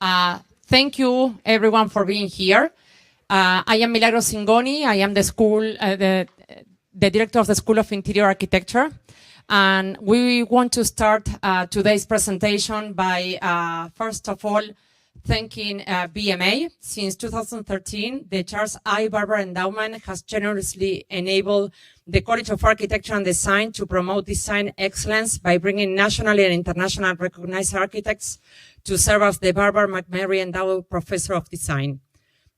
Thank you, everyone, for being here. I am Milagros Singoni. I am the director of the School of Interior Architecture. And we want to start today's presentation by, first of all, thanking BMA. Since 2013, the Charles I. Barber Endowment has generously enabled the College of Architecture and Design to promote design excellence by bringing nationally and internationally recognized architects to serve as the BarberMcMurry Endowed Professor of Design.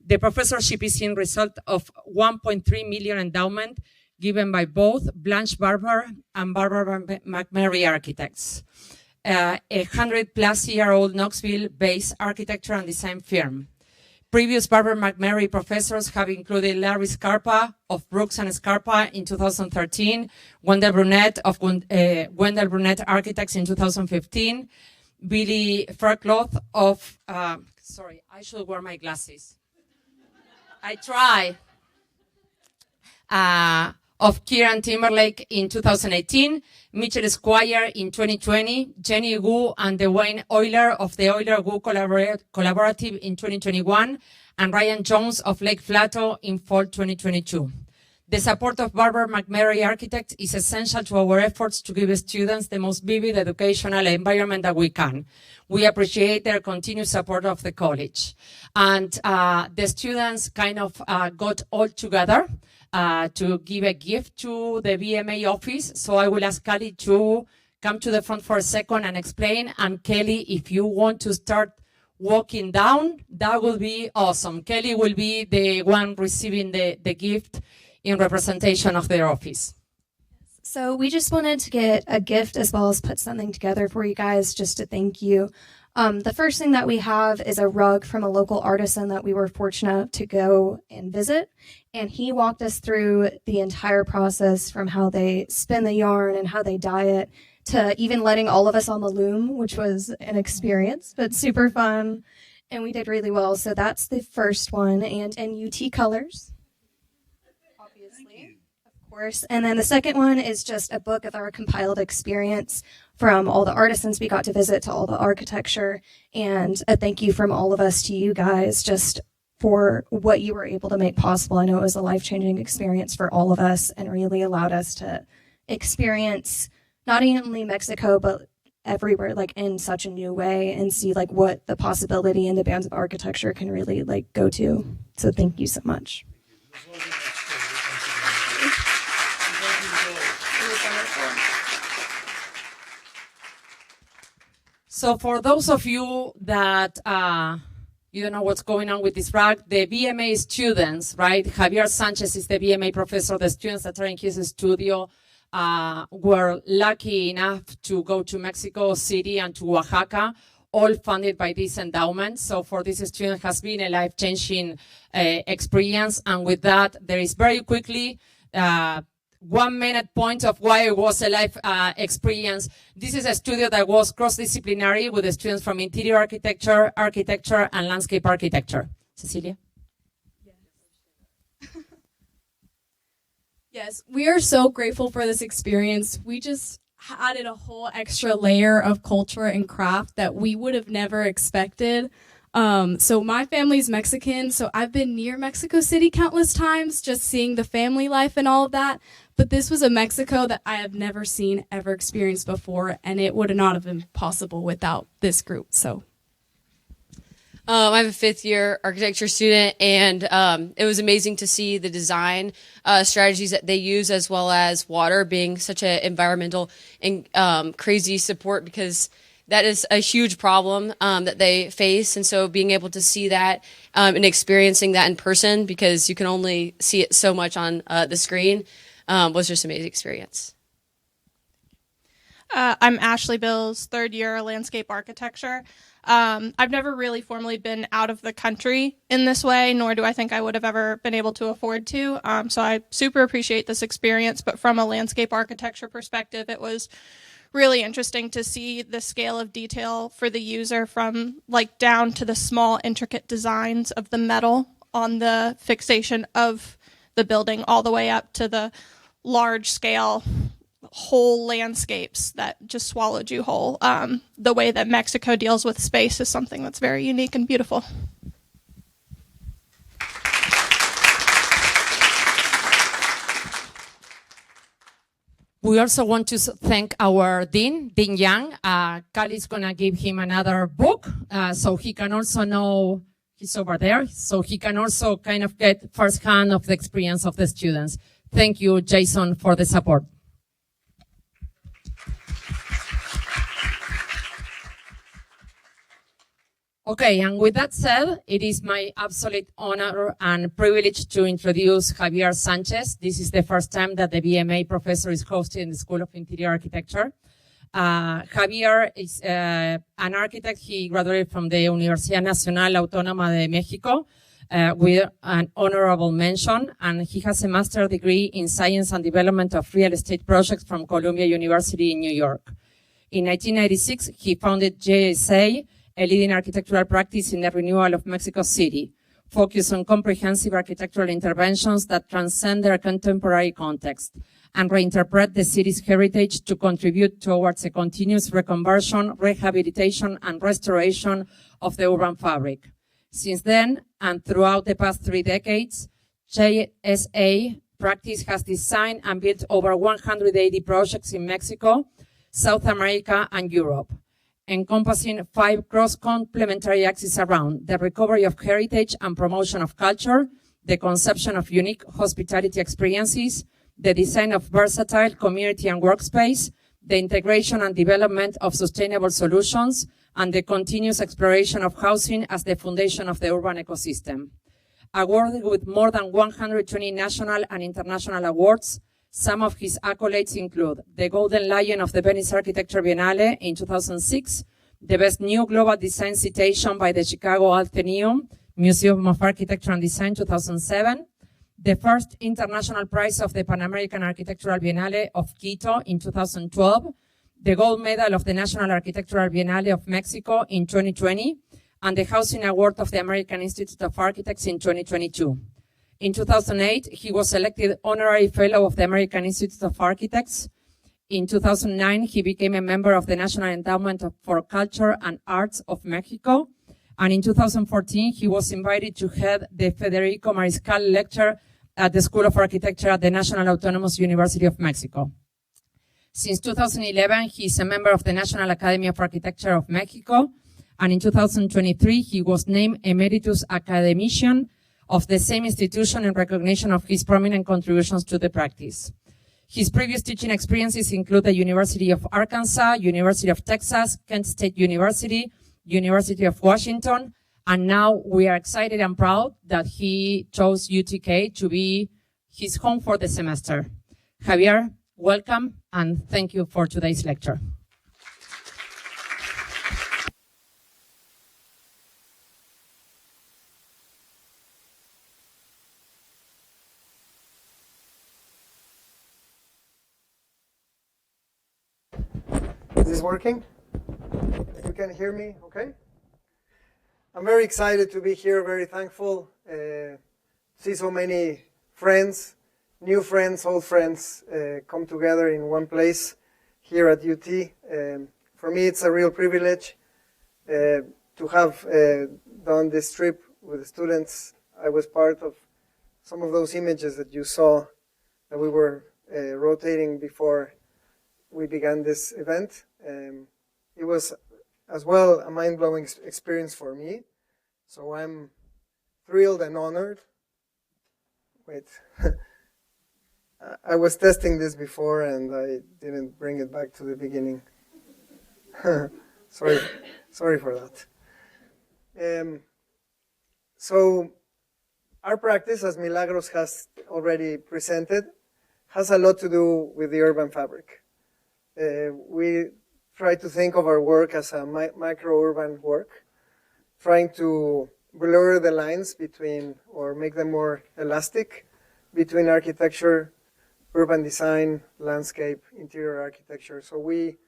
The professorship is in result of 1.3 million endowment given by both Blanche Barber and BarberMcMurry architects, a 100-plus-year-old Knoxville-based architecture and design firm. Previous BarberMcMurry professors have included Larry Scarpa of Brooks and Scarpa in 2013, Wendell Brunette of Wendell Brunette Architects in 2015, Billy Faircloth of, sorry, I should wear my glasses. I try. Of Kieran Timberlake in 2018, Mitchell Squire in 2020, Jenny Gu and Dwayne Euler of the Euler Gu Collaborative in 2021, and Ryan Jones of Lake Flato in fall 2022. The support of BarberMcMurry Architects is essential to our efforts to give students the most vivid educational environment that we can. We appreciate their continued support of the college. And the students kind of got all together to give a gift to the BMA office. So I will ask Kelly to come to the front for a second and explain. And Kelly, if you want to start walking down, that will be awesome. Kelly will be the one receiving the gift in representation of their office. So we just wanted to get a gift as well as put something together for you guys just to thank you. The first thing that we have is a rug from a local artisan that we were fortunate to go and visit. And he walked us through the entire process from how they spin the yarn and how they dye it to even letting all of us on the loom, which was an experience, but super fun. And we did really well. So that's the first one, and in UT colors, obviously, of course. And then the second one is just a book of our compiled experience from all the artisans we got to visit to all the architecture, and a thank you from all of us to you guys just for what you were able to make possible. I know it was a life-changing experience for all of us and really allowed us to experience not only Mexico, but everywhere, like in such a new way, and see like what the possibility in the bands of architecture can really like go to. So thank you so much. So for those of you that you don't know what's going on with this rag, the BMA students, right? Javier Sanchez is the BMA professor. The students that are in his studio were lucky enough to go to Mexico City and to Oaxaca, all funded by this endowment. So for this student has been a life-changing experience. And with that, there is very quickly 1 minute point of why it was a life experience. This is a studio that was cross-disciplinary with the students from interior architecture, architecture, and landscape architecture. Cecilia? Yes, we are so grateful for this experience. We just added a whole extra layer of culture and craft that we would have never expected. So my family's Mexican, so I've been near Mexico City countless times, just seeing the family life and all of that. But this was a Mexico that I have never seen, ever experienced before, and it would not have been possible without this group. So, I'm a fifth-year architecture student, and it was amazing to see the design strategies that they use, as well as water being such an environmental and crazy support, because that is a huge problem that they face. And so being able to see that and experiencing that in person, because you can only see it so much on the screen, was just an amazing experience. I'm Ashley Bills, third year landscape architecture. I've never really formally been out of the country in this way, nor do I think I would have ever been able to afford to. So I super appreciate this experience, but from a landscape architecture perspective, it was really interesting to see the scale of detail for the user, from like down to the small intricate designs of the metal on the fixation of the building, all the way up to the large scale whole landscapes that just swallowed you whole. The way that Mexico deals with space is something that's very unique and beautiful. We also want to thank our Dean Yang. Kali is going to give him another book so he can also know, he's over there, so he can also kind of get firsthand of the experience of the students. Thank you, Jason, for the support. Okay, and with that said, it is my absolute honor and privilege to introduce Javier Sanchez. This is the first time that the BMA professor is hosting the School of Interior Architecture. Javier is an architect. He graduated from the Universidad Nacional Autónoma de México with an honorable mention, and he has a master's degree in Science and Development of Real Estate Projects from Columbia University in New York. In 1996, he founded JSA, a leading architectural practice in the renewal of Mexico City, focused on comprehensive architectural interventions that transcend their contemporary context and reinterpret the city's heritage to contribute towards a continuous reconversion, rehabilitation, and restoration of the urban fabric. Since then, and throughout the past 3 decades, JSA practice has designed and built over 180 projects in Mexico, South America, and Europe, encompassing 5 cross-complementary axes around the recovery of heritage and promotion of culture, the conception of unique hospitality experiences, the design of versatile community and workspace, the integration and development of sustainable solutions, and the continuous exploration of housing as the foundation of the urban ecosystem. Awarded with more than 120 national and international awards, some of his accolades include the Golden Lion of the Venice Architecture Biennale in 2006, the Best New Global Design Citation by the Chicago Atheneum Museum of Architecture and Design 2007, the first International Prize of the Pan American Architectural Biennale of Quito in 2012, the Gold Medal of the National Architectural Biennale of Mexico in 2020, and the Housing Award of the American Institute of Architects in 2022. In 2008, he was elected Honorary Fellow of the American Institute of Architects. In 2009, he became a member of the National Endowment for Culture and Arts of Mexico. And in 2014, he was invited to head the Federico Mariscal Lecture at the School of Architecture at the National Autonomous University of Mexico. Since 2011, he is a member of the National Academy of Architecture of Mexico. And in 2023, he was named Emeritus Academician of the same institution in recognition of his prominent contributions to the practice. His previous teaching experiences include the University of Arkansas, University of Texas, Kent State University, University of Washington, and now we are excited and proud that he chose UTK to be his home for the semester. Javier, welcome, and thank you for today's lecture. Is this working? You can hear me okay? I'm very excited to be here, very thankful. See so many friends, new friends, old friends come together in one place here at UT. For me, it's a real privilege to have done this trip with the students. I was part of some of those images that you saw that we were rotating before we began this event. It was as well a mind-blowing experience for me. So I'm thrilled and honored. Wait, I was testing this before and I didn't bring it back to the beginning. Sorry for that. So our practice, as Milagros has already presented, has a lot to do with the urban fabric. We try to think of our work as a micro-urban work, trying to blur the lines between, or make them more elastic, between architecture, urban design, landscape, interior architecture. So we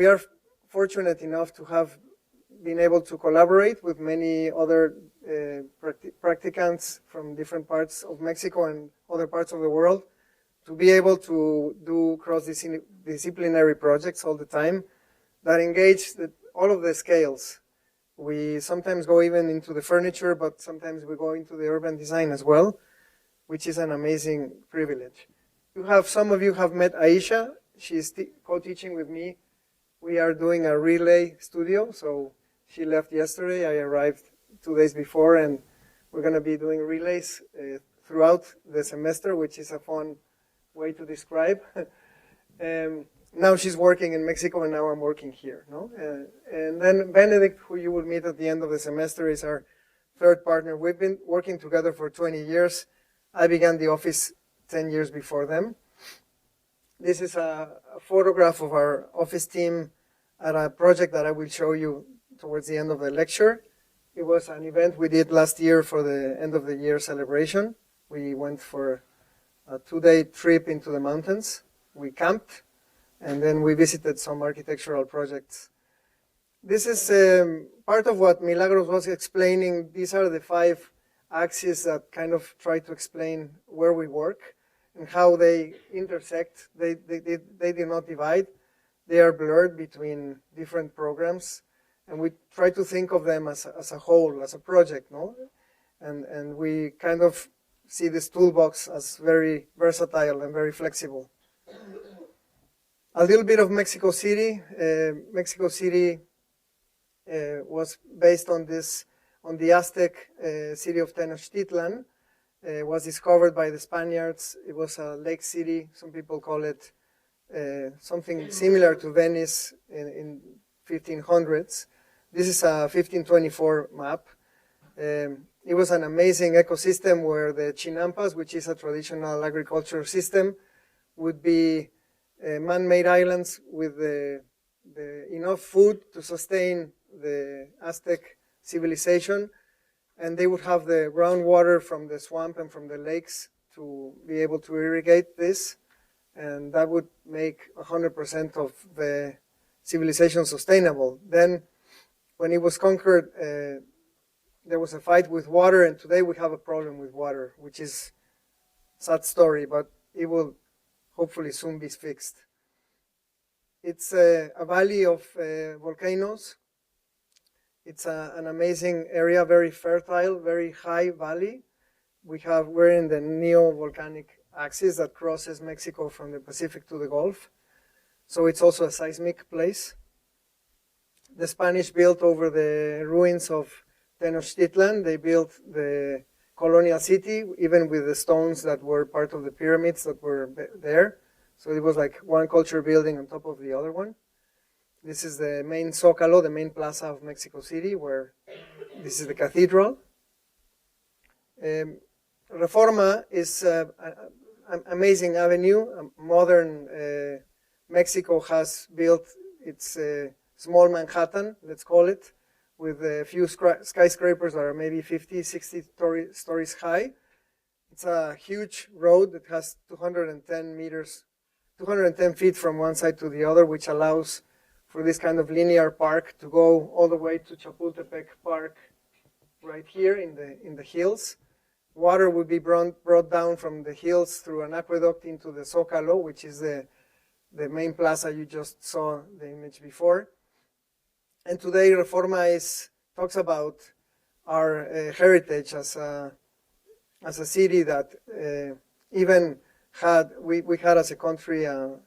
are fortunate enough to have been able to collaborate with many other practicants from different parts of Mexico and other parts of the world to be able to do cross-disciplinary projects all the time that engage all of the scales. We sometimes go even into the furniture, but sometimes we go into the urban design as well, which is an amazing privilege. Some of you have met Aisha. She's co-teaching with me. We are doing a relay studio, so she left yesterday. I arrived 2 days before, and we're going to be doing relays throughout the semester, which is a fun way to describe. Now she's working in Mexico, and now I'm working here. No? And then Benedict, who you will meet at the end of the semester, is our third partner. We've been working together for 20 years. I began the office 10 years before them. This is a photograph of our office team at a project that I will show you towards the end of the lecture. It was an event we did last year for the end of the year celebration. We went for a 2-day trip into the mountains. We camped, and then we visited some architectural projects. This is part of what Milagros was explaining. These are the 5 axes that kind of try to explain where we work and how they intersect. They do not divide. They are blurred between different programs, and we try to think of them as a whole, as a project, no? And we kind of see this toolbox as very versatile and very flexible. A little bit of Mexico City. Mexico City was based on the Aztec city of Tenochtitlan. Was discovered by the Spaniards. It was a lake city. Some people call it something similar to Venice in 1500s. This is a 1524 map. It was an amazing ecosystem where the chinampas, which is a traditional agricultural system, would be man-made islands with enough food to sustain the Aztec civilization, and they would have the groundwater from the swamp and from the lakes to be able to irrigate this, and that would make 100% of the civilization sustainable. Then, when it was conquered, there was a fight with water, and today we have a problem with water, which is a sad story, but it will hopefully soon be fixed. It's a valley of volcanoes. It's an amazing area, very fertile, very high valley. We're in the neo-volcanic axis that crosses Mexico from the Pacific to the Gulf. So it's also a seismic place. The Spanish built over the ruins of Tenochtitlan. They built the colonial city, even with the stones that were part of the pyramids that were there. So it was like one culture building on top of the other one. This is the main Zócalo, the main plaza of Mexico City, where this is the cathedral. Reforma is an amazing avenue. Modern Mexico has built its small Manhattan, let's call it, with a few skyscrapers that are maybe 50, 60 stories high. It's a huge road that has 210 feet from one side to the other, which allows for this kind of linear park to go all the way to Chapultepec Park right here in the hills. Water would be brought down from the hills through an aqueduct into the Zócalo, which is the main plaza you just saw the image before. And today Reforma talks about our heritage as a city that even had, we had as a country an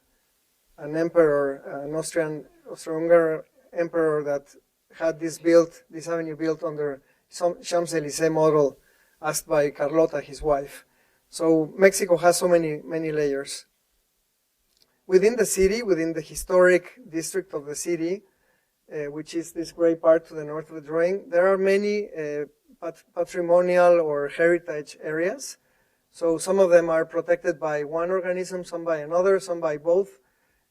emperor, an Austro-Hungarian emperor that had this avenue built under Champs-Élysées model asked by Carlota, his wife. So Mexico has so many layers. Within the city, within the historic district of the city, which is this gray part to the north of the drawing, there are many patrimonial or heritage areas. So some of them are protected by one organism, some by another, some by both.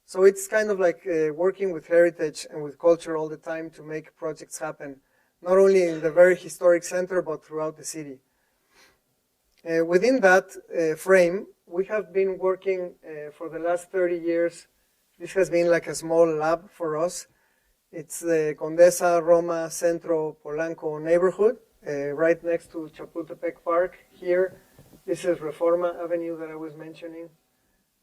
So it's kind of like working with heritage and with culture all the time to make projects happen, not only in the very historic center, but throughout the city. Within that frame, we have been working for the last 30 years. This has been like a small lab for us. It's the Condesa, Roma, Centro, Polanco neighborhood, right next to Chapultepec Park here. This is Reforma Avenue that I was mentioning.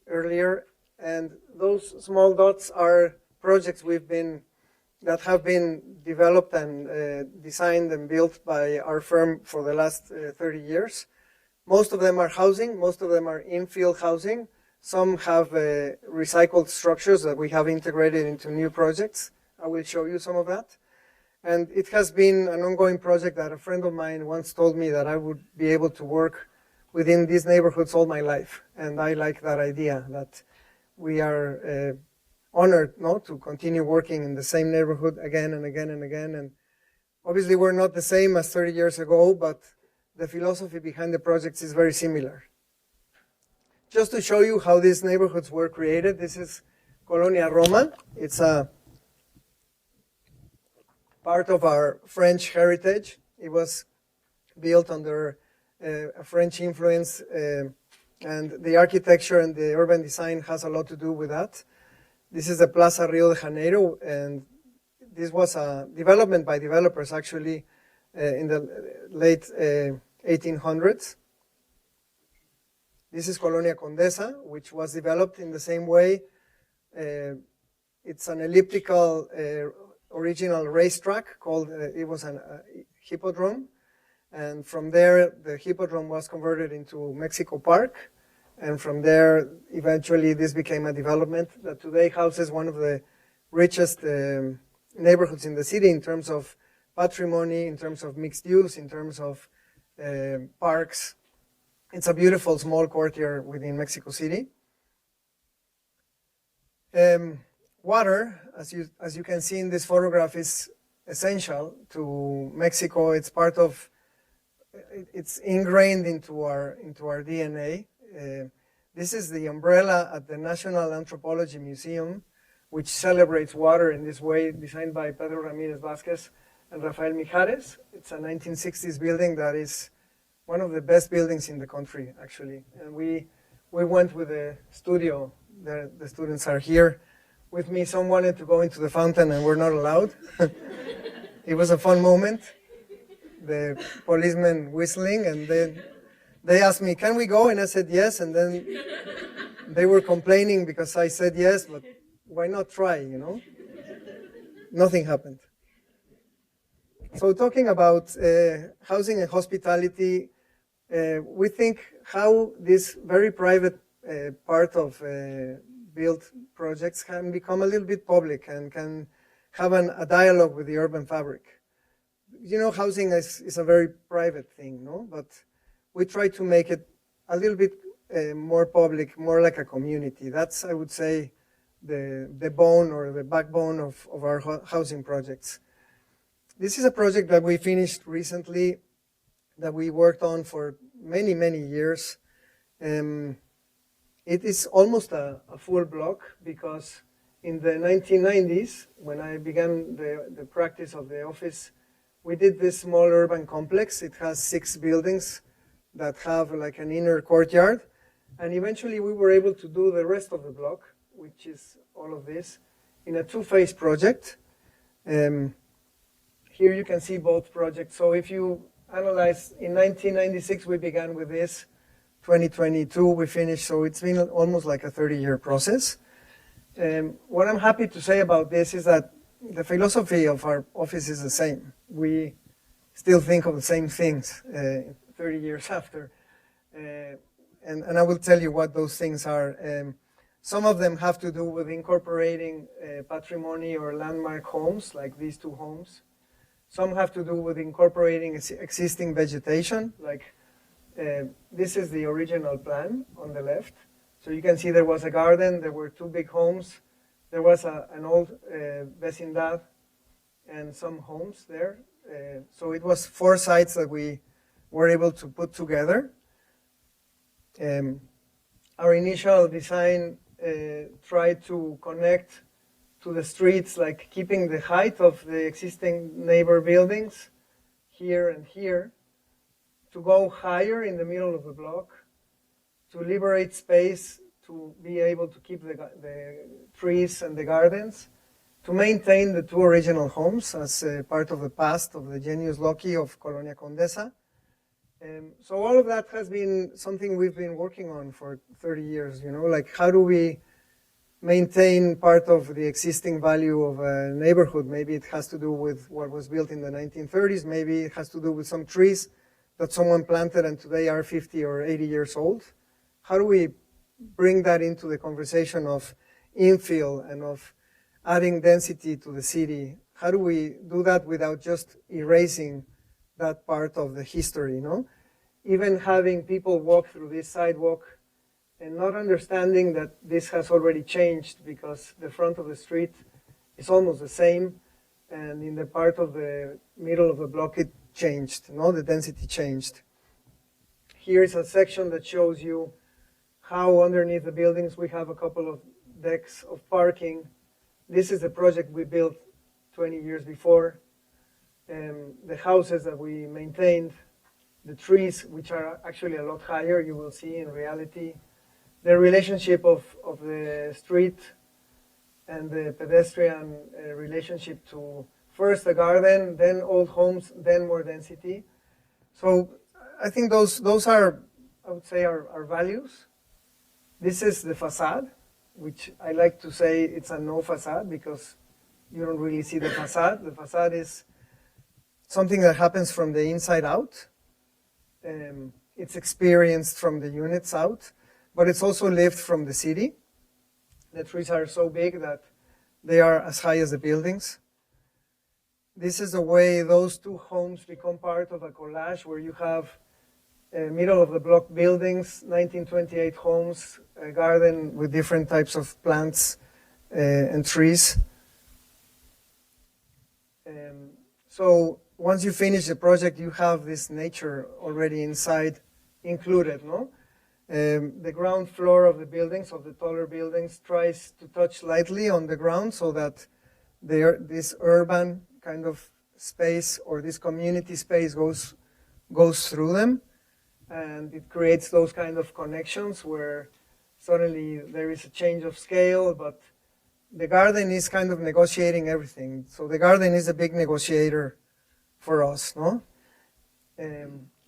earlier. And those small dots are projects that have been developed and designed and built by our firm for the last 30 years. Most of them are housing. Most of them are infill housing. Some have recycled structures that we have integrated into new projects. I will show you some of that. And it has been an ongoing project that a friend of mine once told me that I would be able to work within these neighborhoods all my life. And I like that idea, that we are honored to continue working in the same neighborhood again and again and again. And obviously we're not the same as 30 years ago, but the philosophy behind the projects is very similar. Just to show you how these neighborhoods were created, this is Colonia Roma. It's a part of our French heritage. It was built under a French influence, and the architecture and the urban design has a lot to do with that. This is the Plaza Rio de Janeiro, and this was a development by developers actually in the late 1800s. This is Colonia Condesa, which was developed in the same way. It's an elliptical original racetrack called, it was a hippodrome. And from there, the hippodrome was converted into Mexico Park. And from there, eventually, this became a development that today houses one of the richest neighborhoods in the city in terms of patrimony, in terms of mixed use, in terms of parks. It's a beautiful small courtyard within Mexico City. Water, as you can see in this photograph, is essential to Mexico. It's part of, it's ingrained into our DNA. This is the umbrella at the National Anthropology Museum, which celebrates water in this way, designed by Pedro Ramirez Vázquez and Rafael Mijares. It's a 1960s building that is one of the best buildings in the country, actually. And we went with the studio. The students are here with me. Some wanted to go into the fountain and were not allowed. It was a fun moment. The policeman whistling, and then they asked me, can we go? And I said yes, and then they were complaining because I said yes, but why not try, Nothing happened. So talking about housing and hospitality, we think how this very private part of built projects can become a little bit public and can have a dialogue with the urban fabric. Housing is a very private thing, no? But we try to make it a little bit more public, more like a community. That's, I would say, the bone or the backbone of our housing projects. This is a project that we finished recently that we worked on for many, many years. It is almost a full block because in the 1990s, when I began the practice of the office, we did this small urban complex. It has 6 buildings that have like an inner courtyard. And eventually we were able to do the rest of the block, which is all of this, in a 2-phase project. Here you can see both projects. So if you analyze, in 1996 we began with this, 2022 we finished, so it's been almost like a 30-year process. What I'm happy to say about this is that the philosophy of our office is the same. We still think of the same things 30 years after. And I will tell you what those things are. Some of them have to do with incorporating patrimony or landmark homes, like these 2 homes. Some have to do with incorporating existing vegetation, like this is the original plan on the left. So you can see there was a garden, there were 2 big homes, there was an old vecindad and some homes there. So it was 4 sites that we were able to put together. Our initial design tried to connect to the streets, like keeping the height of the existing neighbor buildings here and here, to go higher in the middle of the block, to liberate space, to be able to keep the trees and the gardens, to maintain the 2 original homes as part of the past of the genius loci of Colonia Condesa, So all of that has been something we've been working on for 30 years, you know, like how do we maintain part of the existing value of a neighborhood? Maybe it has to do with what was built in the 1930s. Maybe it has to do with some trees that someone planted and today are 50 or 80 years old. How do we bring that into the conversation of infill and of adding density to the city? How do we do that without just erasing that part of the history, you know? Even having people walk through this sidewalk and not understanding that this has already changed because the front of the street is almost the same, and in the part of the middle of the block it changed, you know, the density changed. Here is a section that shows you how underneath the buildings we have a couple of decks of parking. This is a project we built 20 years before. The houses that we maintained, the trees, which are actually a lot higher, you will see in reality. The relationship of the street and the pedestrian relationship to first the garden, then old homes, then more density. So I think those are, I would say, our values. This is the facade, which I like to say it's a no facade because you don't really see the facade. The facade is something that happens from the inside out. It's experienced from the units out, but it's also lived from the city. The trees are so big that they are as high as the buildings. This is the way those two homes become part of a collage where you have middle of the block buildings, 1928 homes, a garden with different types of plants and trees. So once you finish the project, you have this nature already inside included, no? The ground floor of the buildings, of the taller buildings, tries to touch lightly on the ground so that this urban kind of space or this community space goes through them. And it creates those kind of connections where suddenly there is a change of scale, but the garden is kind of negotiating everything. So the garden is a big negotiator for us, no?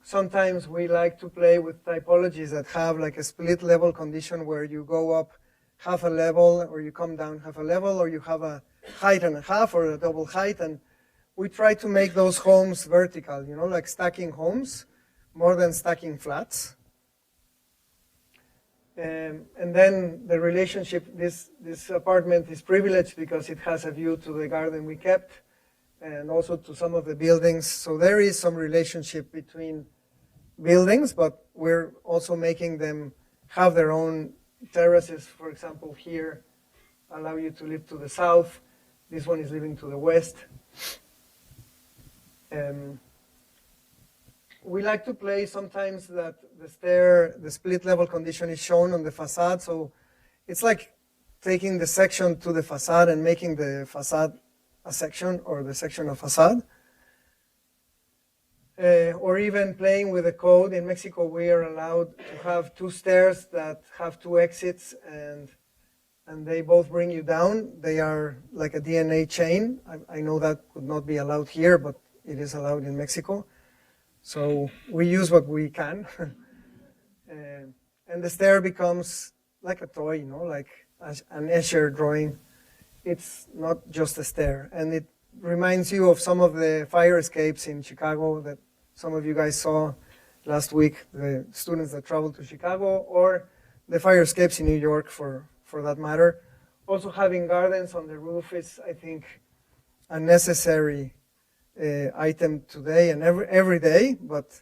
Sometimes we like to play with typologies that have like a split level condition where you go up half a level or you come down half a level or you have a height and a half or a double height. And we try to make those homes vertical, you know, like stacking homes more than stacking flats. And then the relationship, this apartment is privileged because it has a view to the garden we kept and also to some of the buildings. So there is some relationship between buildings, but we're also making them have their own terraces. For example, here, allow you to live to the south. This one is living to the west. We like to play sometimes that the split level condition is shown on the facade. So it's like taking the section to the facade and making the facade a section or the section a facade. Or even playing with the code. In Mexico, we are allowed to have two stairs that have two exits and they both bring you down. They are like a DNA chain. I know that could not be allowed here, but it is allowed in Mexico. So we use what we can. And the stair becomes like a toy, you know, like an Escher drawing. It's not just a stair. And it reminds you of some of the fire escapes in Chicago that some of you guys saw last week, the students that traveled to Chicago, or the fire escapes in New York for that matter. Also having gardens on the roof is, I think, a necessary item today and every day, but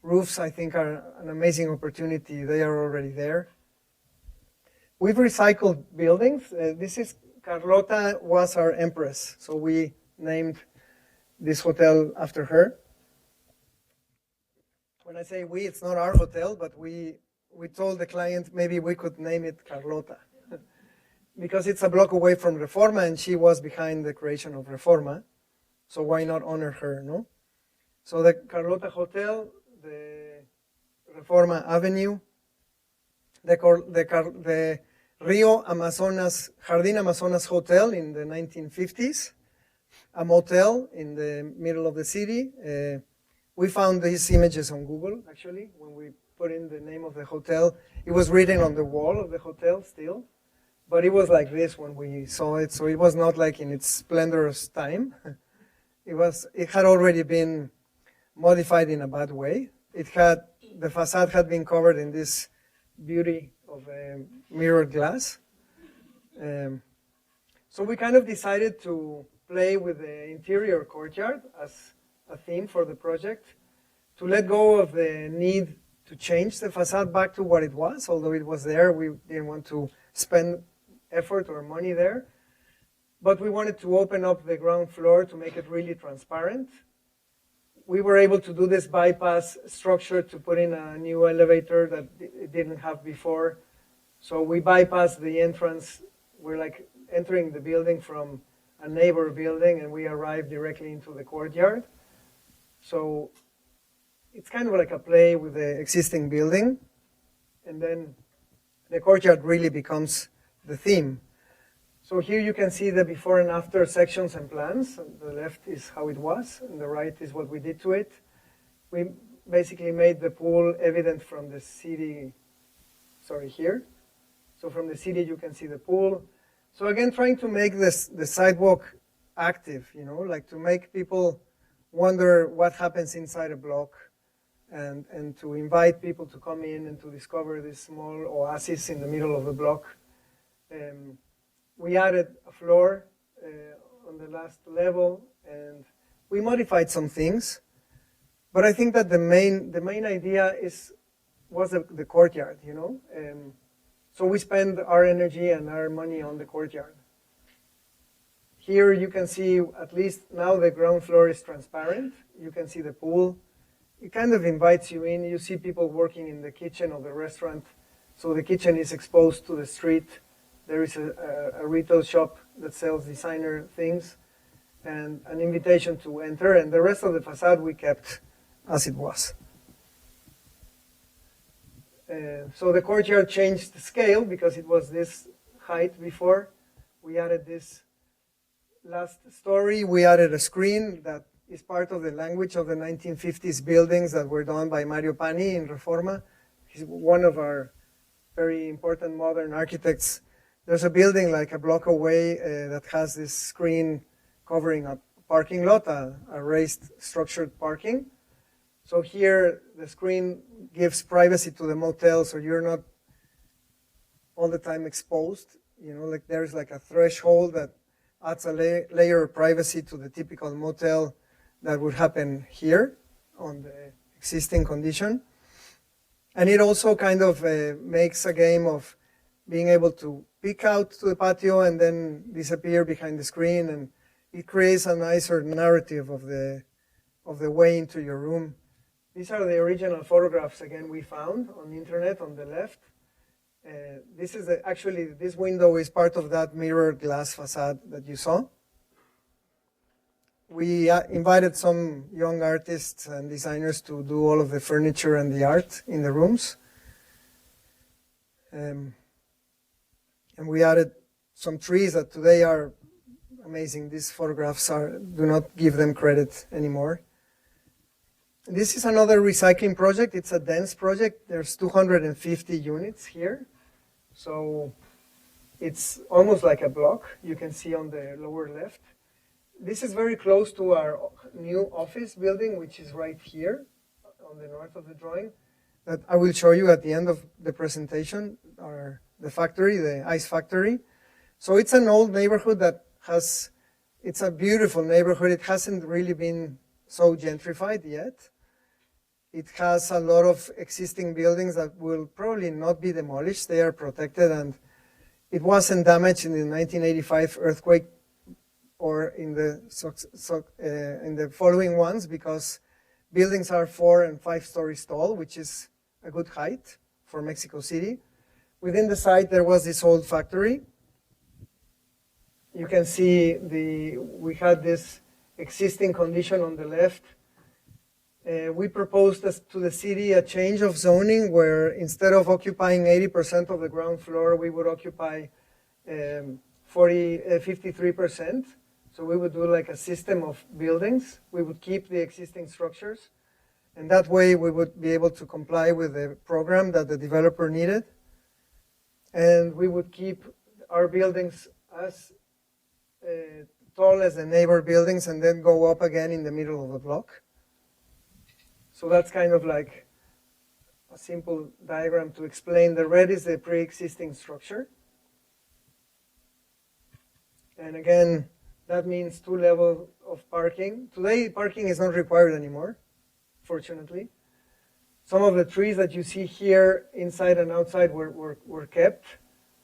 roofs, I think, are an amazing opportunity. They are already there. We've recycled buildings. Carlota was our empress, so we named this hotel after her. When I say we, it's not our hotel, but we told the client maybe we could name it Carlota because it's a block away from Reforma, and she was behind the creation of Reforma. So why not honor her, no? So the Carlota Hotel, the Reforma Avenue, the Rio Amazonas, Jardín Amazonas Hotel in the 1950s, a motel in the middle of the city, We found these images on Google, actually, when we put in the name of the hotel. It was written on the wall of the hotel still, but it was like this when we saw it, so it was not like in its splendorous time. It had already been modified in a bad way. The facade had been covered in this beauty of mirrored glass. So we kind of decided to play with the interior courtyard as a theme for the project, to let go of the need to change the facade back to what it was. Although it was there, we didn't want to spend effort or money there. But we wanted to open up the ground floor to make it really transparent. We were able to do this bypass structure to put in a new elevator that it didn't have before. So we bypassed the entrance. We're like entering the building from a neighbor building, and we arrived directly into the courtyard. So it's kind of like a play with the existing building, and then the courtyard really becomes the theme. So here you can see the before and after sections and plans. On the left is how it was, and the right is what we did to it. We basically made the pool evident from the city, here. So from the city you can see the pool. So again, trying to make the sidewalk active, like to make people wonder what happens inside a block, and to invite people to come in and to discover this small oasis in the middle of the block. We added a floor on the last level, and we modified some things. But I think that the main idea was the courtyard, So we spend our energy and our money on the courtyard. Here you can see, at least now the ground floor is transparent. You can see the pool. It kind of invites you in. You see people working in the kitchen of the restaurant. So the kitchen is exposed to the street. There is a retail shop that sells designer things and an invitation to enter. And the rest of the facade we kept as it was. So the courtyard changed the scale because it was this height before. We added this last story. We added a screen that is part of the language of the 1950s buildings that were done by Mario Pani in Reforma. He's one of our very important modern architects. There's a building like a block away that has this screen covering a parking lot, a raised structured parking. So here the screen gives privacy to the motel, so you're not all the time exposed. Like there's like a threshold that adds a layer of privacy to the typical motel that would happen here on the existing condition. And it also kind of makes a game of being able to peek out to the patio and then disappear behind the screen, and it creates a nicer narrative of the way into your room. These are the original photographs, again, we found on the internet on the left. This window is part of that mirrored glass facade that you saw. We invited some young artists and designers to do all of the furniture and the art in the rooms. And we added some trees that today are amazing. These photographs do not give them credit anymore. This is another recycling project. It's a dense project. There's 250 units here. So it's almost like a block. You can see on the lower left. This is very close to our new office building, which is right here on the north of the drawing, that I will show you at the end of the presentation, the factory, the ice factory. So it's an old neighborhood it's a beautiful neighborhood. It hasn't really been so gentrified yet. It has a lot of existing buildings that will probably not be demolished. They are protected, and it wasn't damaged in the 1985 earthquake or in the following ones, because buildings are 4- and 5-stories tall, which is a good height for Mexico City. Within the site, there was this old factory. You can see we had this existing condition on the left. We proposed to the city a change of zoning where instead of occupying 80% of the ground floor, we would occupy 53%. So we would do like a system of buildings. We would keep the existing structures, And that way we would be able to comply with the program that the developer needed. And we would keep our buildings as tall as the neighbor buildings and then go up again in the middle of the block. So that's kind of like a simple diagram to explain. The red is the pre-existing structure. And again, that means 2 levels of parking. Today, parking is not required anymore, fortunately. Some of the trees that you see here, inside and outside, were kept.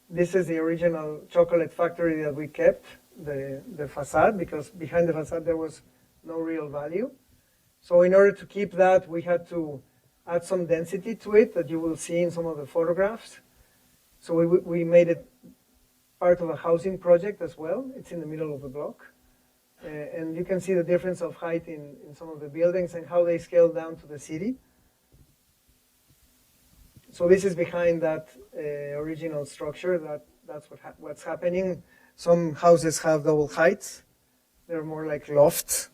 This is the original chocolate factory that we kept, the facade, because behind the facade there was no real value. So in order to keep that, we had to add some density to it that you will see in some of the photographs. So we made it part of a housing project as well. It's in the middle of the block. And you can see the difference of height in some of the buildings and how they scale down to the city. So this is behind that original structure. That's what's happening. Some houses have double heights. They're more like lofts.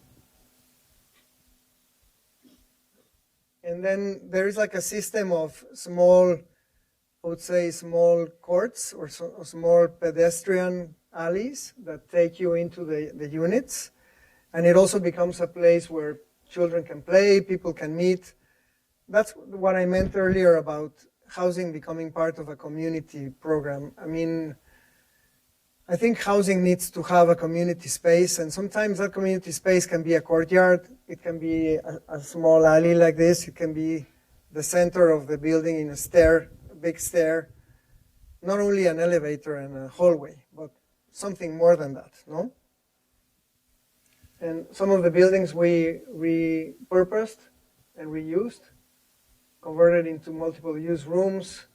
And then there is like a system of small, I would say small courts or small pedestrian alleys that take you into the units. And it also becomes a place where children can play, people can meet. That's what I meant earlier about housing becoming part of a community program. I mean, I think housing needs to have a community space, and sometimes that community space can be a courtyard, it can be a small alley like this, it can be the center of the building in a big stair, not only an elevator and a hallway, but something more than that, no? And some of the buildings we repurposed and reused, converted into multiple use rooms,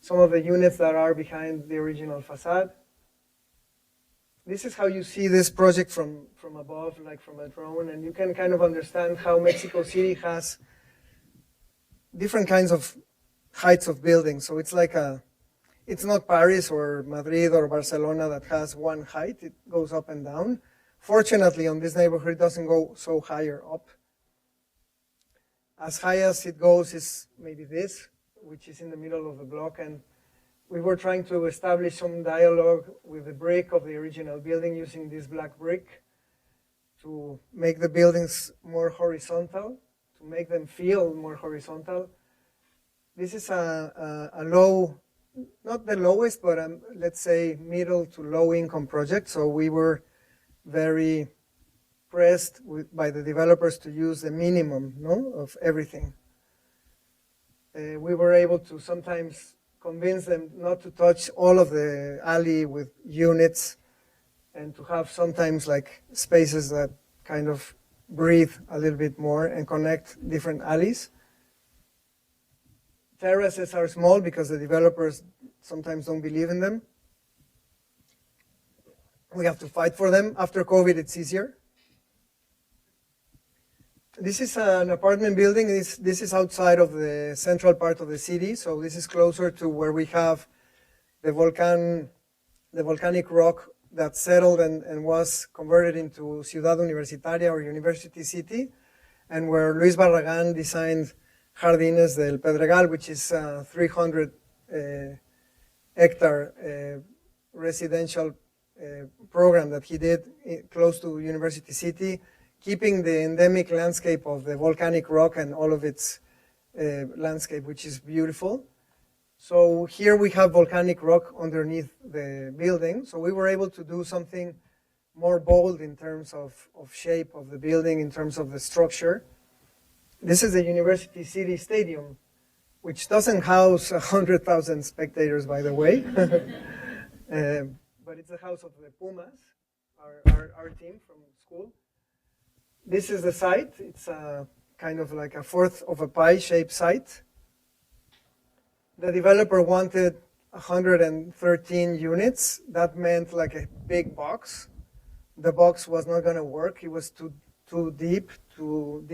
some of the units that are behind the original facade. This is how you see this project from above, like from a drone, and you can kind of understand how Mexico City has different kinds of heights of buildings. So it's like it's not Paris or Madrid or Barcelona that has one height. It goes up and down. Fortunately, on this neighborhood, it doesn't go so higher up. As high as it goes is maybe this, which is in the middle of the block, and we were trying to establish some dialogue with the brick of the original building using this black brick to make the buildings more horizontal, to make them feel more horizontal. This is a low, not the lowest, but let's say middle to low income project. So we were very pressed by the developers to use the minimum, no, of everything. We were able to sometimes convince them not to touch all of the alley with units and to have sometimes like spaces that kind of breathe a little bit more and connect different alleys. Terraces are small because the developers sometimes don't believe in them. We have to fight for them. After COVID, it's easier. This is an apartment building. This is outside of the central part of the city, so this is closer to where we have the volcanic rock that settled and was converted into Ciudad Universitaria or University City, and where Luis Barragán designed Jardines del Pedregal, which is a 300 hectare residential program that he did close to University City, keeping the endemic landscape of the volcanic rock and all of its landscape, which is beautiful. So here we have volcanic rock underneath the building. So we were able to do something more bold in terms of shape of the building, in terms of the structure. This is the University City Stadium, which doesn't house 100,000 spectators, by the way. But it's the house of the Pumas, our team from school. This is the site. It's kind of like a fourth of a pie-shaped site. The developer wanted 113 units. That meant like a big box. The box was not going to work. It was too deep to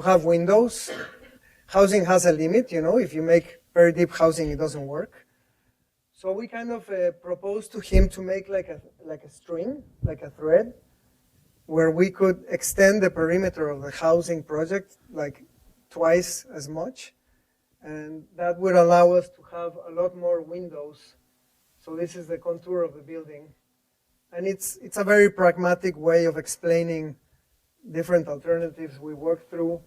have windows. Housing has a limit, you know. If you make very deep housing, it doesn't work. So we kind of proposed to him to make like a string, like a thread, where we could extend the perimeter of the housing project like twice as much. And that would allow us to have a lot more windows. So this is the contour of the building. And it's a very pragmatic way of explaining different alternatives we worked through.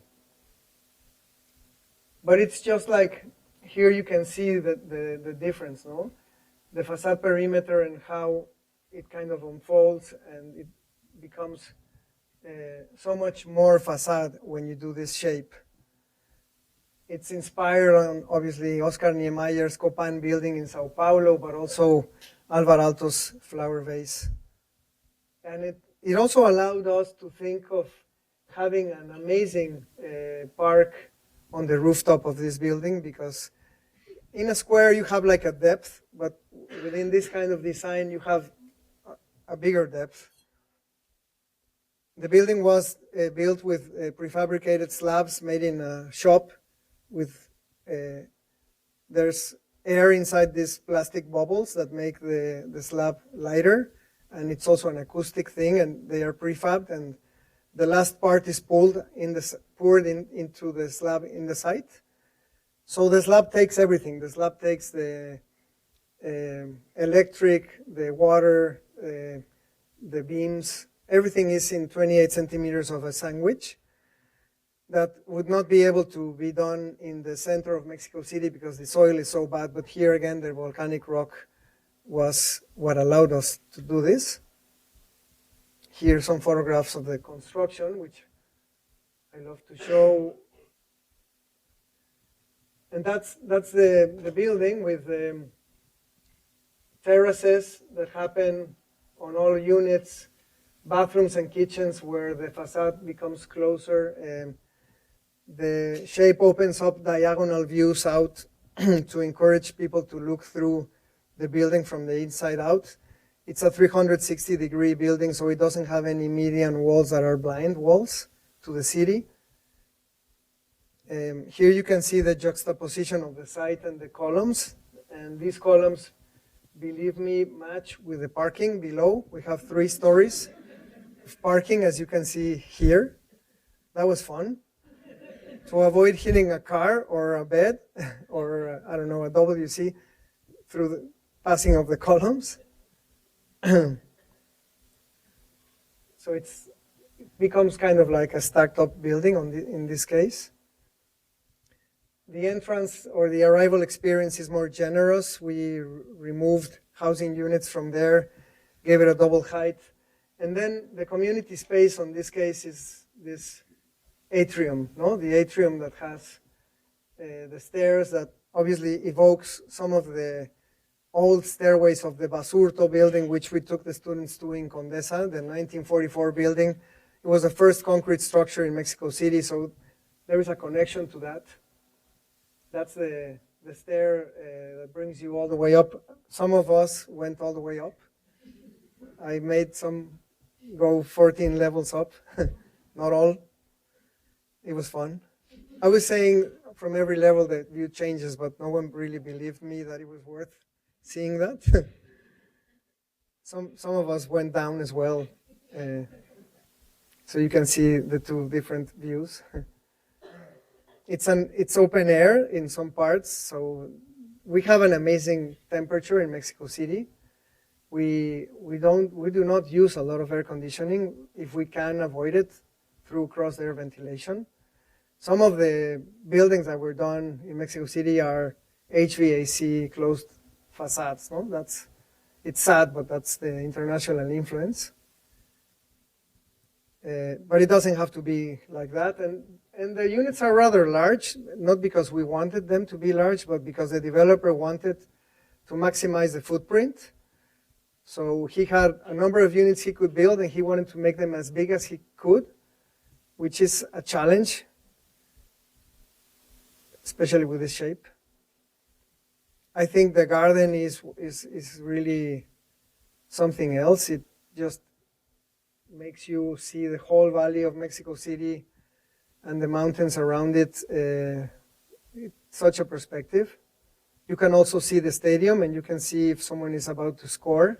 But it's just like, here you can see the difference, no? The facade perimeter and how it kind of unfolds, and it becomes so much more facade when you do this shape. It's inspired on, obviously, Oscar Niemeyer's Copan building in Sao Paulo, but also Alvar Aalto's flower vase. And it also allowed us to think of having an amazing park on the rooftop of this building, because in a square you have like a depth, but within this kind of design you have a bigger depth. The building was built with prefabricated slabs made in a shop with, there's air inside these plastic bubbles that make the slab lighter, and it's also an acoustic thing, and they are prefabbed, and the last part is poured into the slab in the site. So the slab takes everything. The slab takes the electric, the water, the beams. Everything is in 28 centimeters of a sandwich. That would not be able to be done in the center of Mexico City because the soil is so bad. But here again, the volcanic rock was what allowed us to do this. Here are some photographs of the construction, which I love to show. And that's the building with terraces that happen on all units, bathrooms and kitchens where the facade becomes closer. The shape opens up diagonal views out to encourage people to look through the building from the inside out. It's a 360-degree building, so it doesn't have any median walls that are blind walls to the city. Here you can see the juxtaposition of the site and the columns. And these columns, believe me, match with the parking below. We have 3 stories of parking, as you can see here. That was fun. To avoid hitting a car or a bed or, I don't know, a WC through the passing of the columns. So it becomes kind of like a stacked up building in this case. The entrance or the arrival experience is more generous. We removed housing units from there, gave it a double height. And then the community space on this case is this atrium, no? The atrium that has the stairs that obviously evokes some of the old stairways of the Basurto building, which we took the students to in Condesa, the 1944 building. It was the first concrete structure in Mexico City, so there is a connection to that. That's the stair that brings you all the way up. Some of us went all the way up. I made some go 14 levels up, not all. It was fun. I was saying from every level the view changes, but no one really believed me that it was worth seeing that. Some of us went down as well. So you can see the 2 different views. It's open air in some parts, so we have an amazing temperature in Mexico City. We do not use a lot of air conditioning if we can avoid it through cross-air ventilation. Some of the buildings that were done in Mexico City are HVAC closed facades. No, it's sad, but that's the international influence. But it doesn't have to be like that. And the units are rather large, not because we wanted them to be large, but because the developer wanted to maximize the footprint. So he had a number of units he could build, and he wanted to make them as big as he could, which is a challenge, especially with this shape. I think the garden is really something else. It just makes you see the whole valley of Mexico City and the mountains around it. It's such a perspective. You can also see the stadium, and you can see if someone is about to score.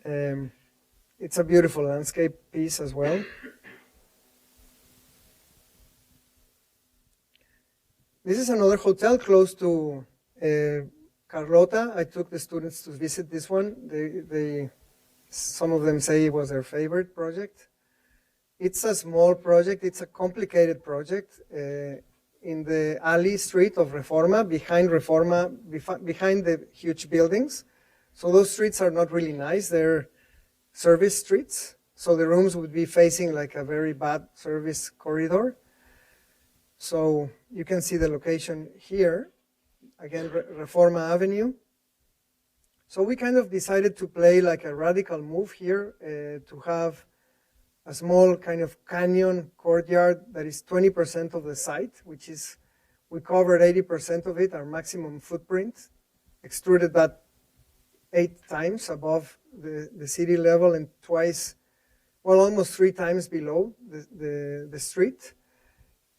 It it's a beautiful landscape piece as well. This is another hotel close to Carlota. I took the students to visit this one. Some of them say it was their favorite project. It's a small project. It's a complicated project in the alley street of Reforma, behind the huge buildings. So those streets are not really nice. They're service streets. So the rooms would be facing like a very bad service corridor. So you can see the location here, again, Reforma Avenue. So we kind of decided to play like a radical move here to have a small kind of canyon courtyard that is 20% of the site, which is, we covered 80% of it, our maximum footprint, extruded that 8 times above the city level and twice, well, almost 3 times below the street.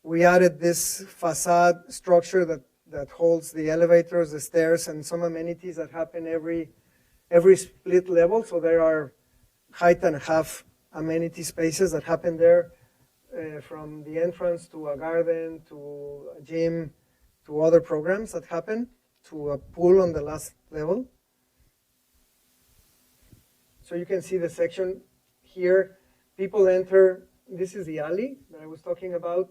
We added this facade structure that holds the elevators, the stairs, and some amenities that happen every split level. So there are height and a half amenity spaces that happen there, from the entrance to a garden, to a gym, to other programs that happen, to a pool on the last level. So you can see the section here. People enter, this is the alley that I was talking about.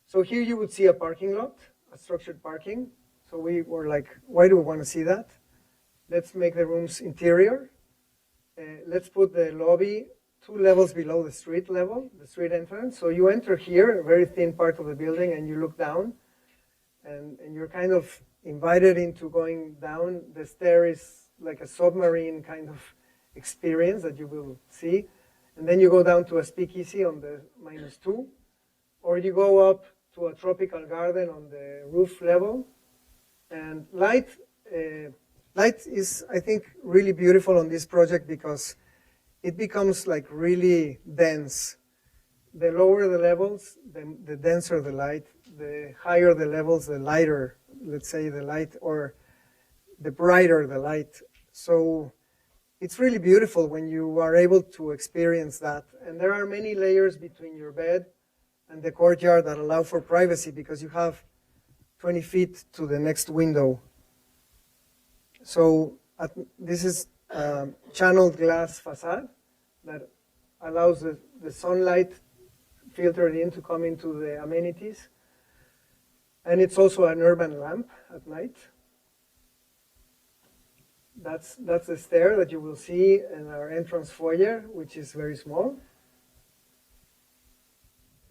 So here you would see a parking lot, a structured parking. So we were like, why do we want to see that? Let's make the rooms interior. Let's put the lobby 2 levels below the street level, the street entrance. So you enter here, a very thin part of the building, and you look down, and you're kind of invited into going down. The stair is like a submarine kind of experience that you will see. And then you go down to a speakeasy on the -2, or you go up to a tropical garden on the roof level. And light is, I think, really beautiful on this project because it becomes like really dense. The lower the levels, the denser the light. The higher the levels, the lighter, let's say, the light, or the brighter the light. So it's really beautiful when you are able to experience that. And there are many layers between your bed and the courtyard that allow for privacy because you have 20 feet to the next window. So this is channeled glass facade that allows the sunlight filtered in to come into the amenities. And it's also an urban lamp at night. That's the stair that you will see in our entrance foyer, which is very small.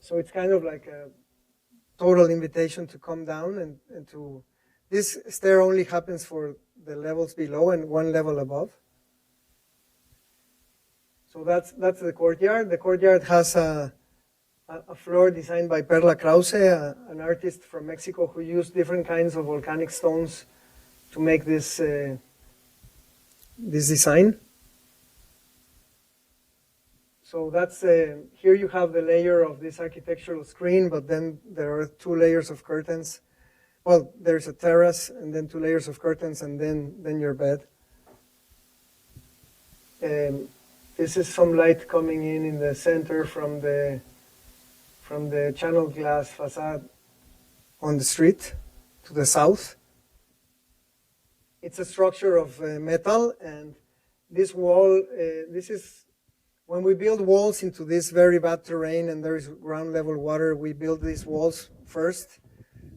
So it's kind of like a total invitation to come down and to, this stair only happens for the levels below and 1 level above. So that's the courtyard. The courtyard has a floor designed by Perla Krause, an artist from Mexico who used different kinds of volcanic stones to make this design. So that's, here you have the layer of this architectural screen, but then there are 2 layers of curtains. Well, there's a terrace and then 2 layers of curtains and then your bed. This is some light coming in the center from the channel glass facade on the street to the south. It's a structure of metal, and this wall, this is, when we build walls into this very bad terrain and there is ground level water, we build these walls first.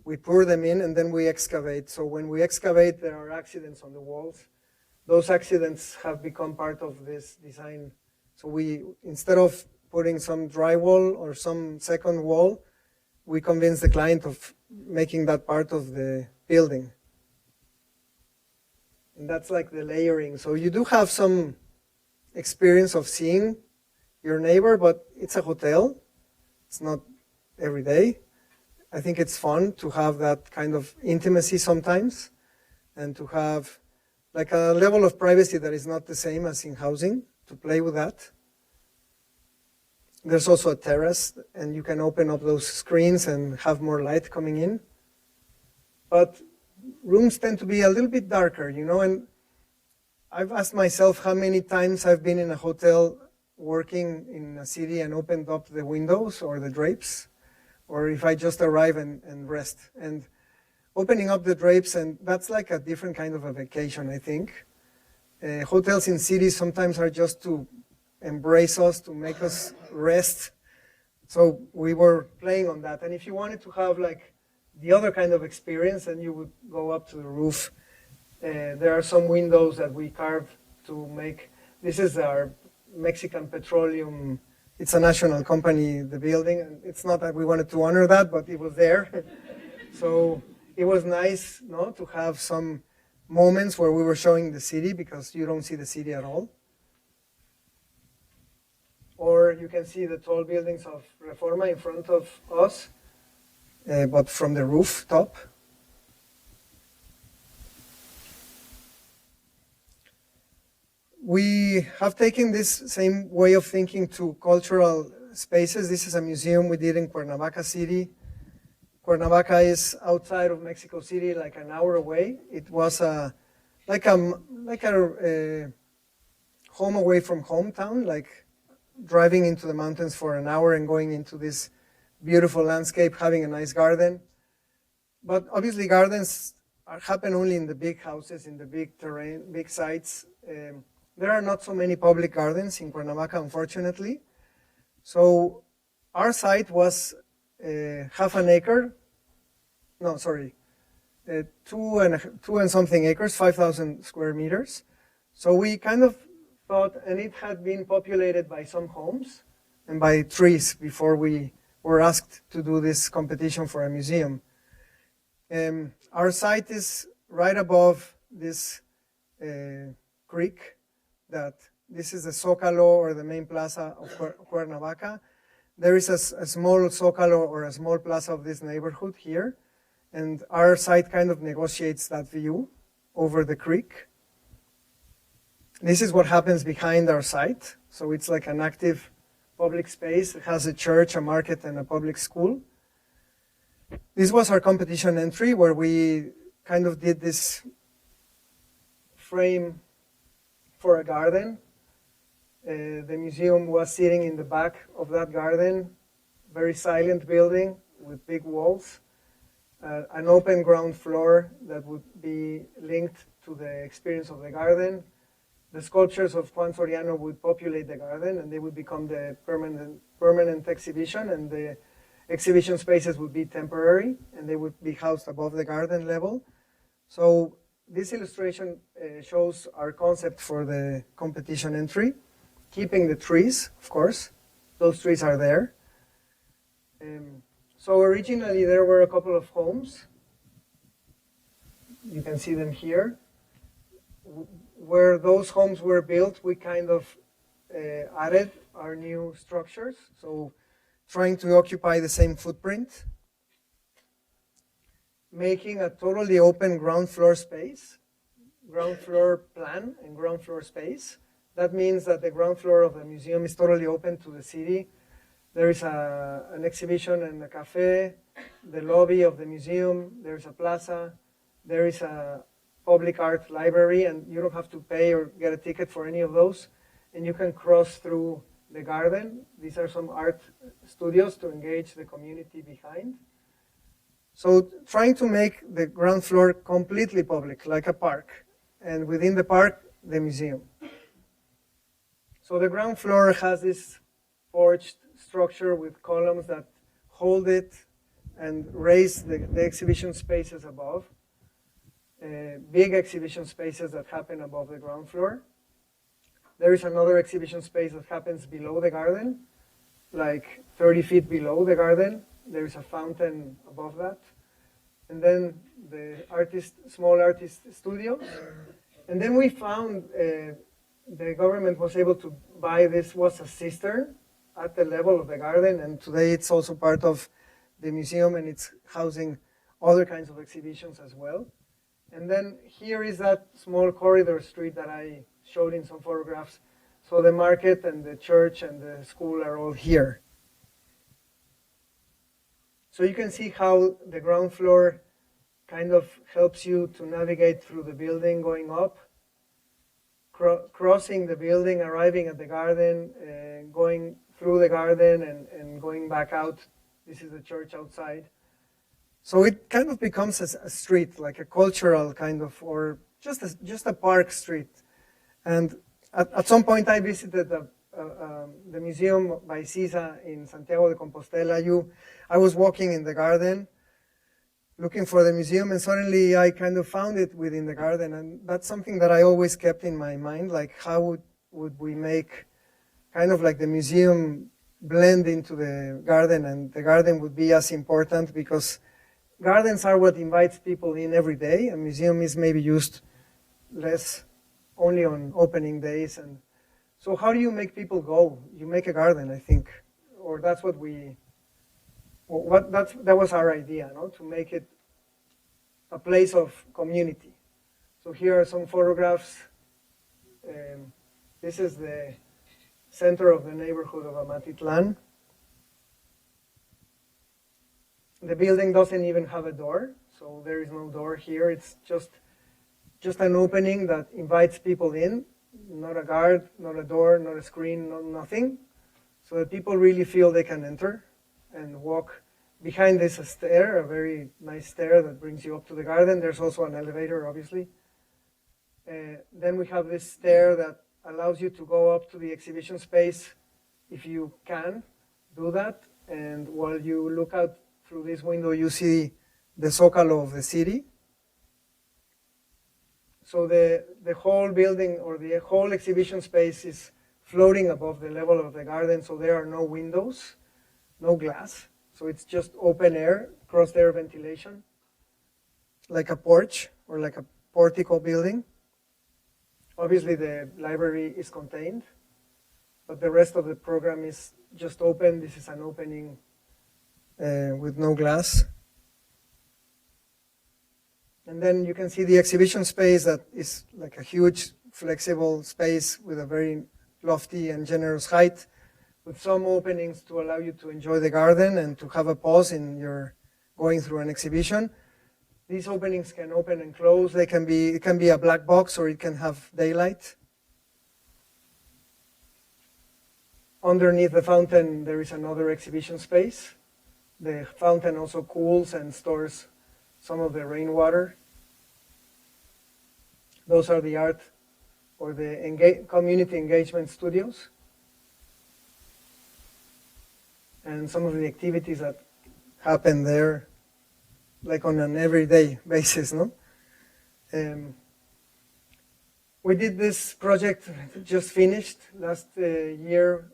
We pour them in and then we excavate. So when we excavate, there are accidents on the walls. Those accidents have become part of this design. So we, instead of putting some drywall or some second wall, we convince the client of making that part of the building. And that's like the layering. So you do have some experience of seeing your neighbor, but it's a hotel. It's not every day. I think it's fun to have that kind of intimacy sometimes and to have like a level of privacy that is not the same as in housing, to play with that. There's also a terrace, and you can open up those screens and have more light coming in. But rooms tend to be a little bit darker, you know, and I've asked myself how many times I've been in a hotel working in a city and opened up the windows or the drapes, or if I just arrive and rest. And opening up the drapes, and that's like a different kind of a vacation, I think. Hotels in cities sometimes are just to embrace us, to make us rest. So we were playing on that. And if you wanted to have like the other kind of experience, then you would go up to the roof. There are some windows that we carved to make. This is our Mexican Petroleum. It's a national company, the building. And it's not that we wanted to honor that, but it was there. So it was nice, no, to have some moments where we were showing the city, because you don't see the city at all. Or you can see the tall buildings of Reforma in front of us, but from the rooftop. We have taken this same way of thinking to cultural spaces. This is a museum we did in Cuernavaca City. Cuernavaca is outside of Mexico City, like an hour away. It was like a home away from hometown, like driving into the mountains for an hour and going into this beautiful landscape, having a nice garden. But obviously gardens happen only in the big houses, in the big terrain, big sites. There are not so many public gardens in Cuernavaca, unfortunately. So our site was half an acre. No, sorry, two and something acres, 5,000 square meters. So we kind of thought, and it had been populated by some homes and by trees before we were asked to do this competition for a museum. Our site is right above this creek. This is the Zócalo, or the main plaza of Cuernavaca. There is a small Zócalo, or a small plaza of this neighborhood here. And our site kind of negotiates that view over the creek. This is what happens behind our site. So it's like an active public space. It has a church, a market, and a public school. This was our competition entry, where we kind of did this frame for a garden. The museum was sitting in the back of that garden, very silent building with big walls, an open ground floor that would be linked to the experience of the garden. The sculptures of Juan Soriano would populate the garden, and they would become the permanent exhibition, and the exhibition spaces would be temporary, and they would be housed above the garden level. So this illustration shows our concept for the competition entry, keeping the trees, of course. Those trees are there. So originally there were a couple of homes. You can see them here. Where those homes were built, we kind of added our new structures. So trying to occupy the same footprint, making a totally open ground floor space, ground floor plan and ground floor space. That means that the ground floor of the museum is totally open to the city. There is an exhibition and a cafe, the lobby of the museum, there's a plaza, there is a public art library, and you don't have to pay or get a ticket for any of those. And you can cross through the garden. These are some art studios to engage the community behind. So trying to make the ground floor completely public, like a park. And within the park, the museum. So the ground floor has this forged structure with columns that hold it and raise the exhibition spaces above. Big exhibition spaces that happen above the ground floor. There is another exhibition space that happens below the garden, like 30 feet below the garden. There is a fountain above that. And then the small artist studios. And then we found the government was able to buy this, was a cistern at the level of the garden. And today it's also part of the museum, and it's housing other kinds of exhibitions as well. And then here is that small corridor street that I showed in some photographs. So the market and the church and the school are all here. So you can see how the ground floor kind of helps you to navigate through the building going up, crossing the building, arriving at the garden, going through the garden and going back out. This is the church outside. So it kind of becomes a street, like a cultural kind of, or just a park street. And at some point I visited the museum by CISA in Santiago de Compostela. I was walking in the garden looking for the museum, and suddenly I kind of found it within the garden. And that's something that I always kept in my mind, like how would we make kind of like the museum blend into the garden, and the garden would be as important, because gardens are what invites people in every day. A museum is maybe used less, only on opening days. And so how do you make people go? You make a garden, I think, or that's what that was our idea, no? To make it a place of community. So here are some photographs. This is the center of the neighborhood of Amatitlan. The building doesn't even have a door, so there is no door here. It's just an opening that invites people in, not a guard, not a door, not a screen, nothing. So that people really feel they can enter and walk. Behind this a stair, a very nice stair that brings you up to the garden. There's also an elevator, obviously. Then we have this stair that allows you to go up to the exhibition space if you can do that. And while you look out through this window, you see the Zócalo of the city. So the whole building, or the whole exhibition space, is floating above the level of the garden, so there are no windows, no glass. So it's just open air, cross-air ventilation, like a porch or like a portico building. Obviously the library is contained, but the rest of the program is just open. This is an opening with no glass. And then you can see the exhibition space that is like a huge flexible space with a very lofty and generous height, with some openings to allow you to enjoy the garden and to have a pause in your going through an exhibition. These openings can open and close. It can be a black box, or it can have daylight. Underneath the fountain, there is another exhibition space. The fountain also cools and stores some of the rainwater. Those are the art or the community engagement studios. And some of the activities that happen there, like on an everyday basis, no? We did this project, just finished last year.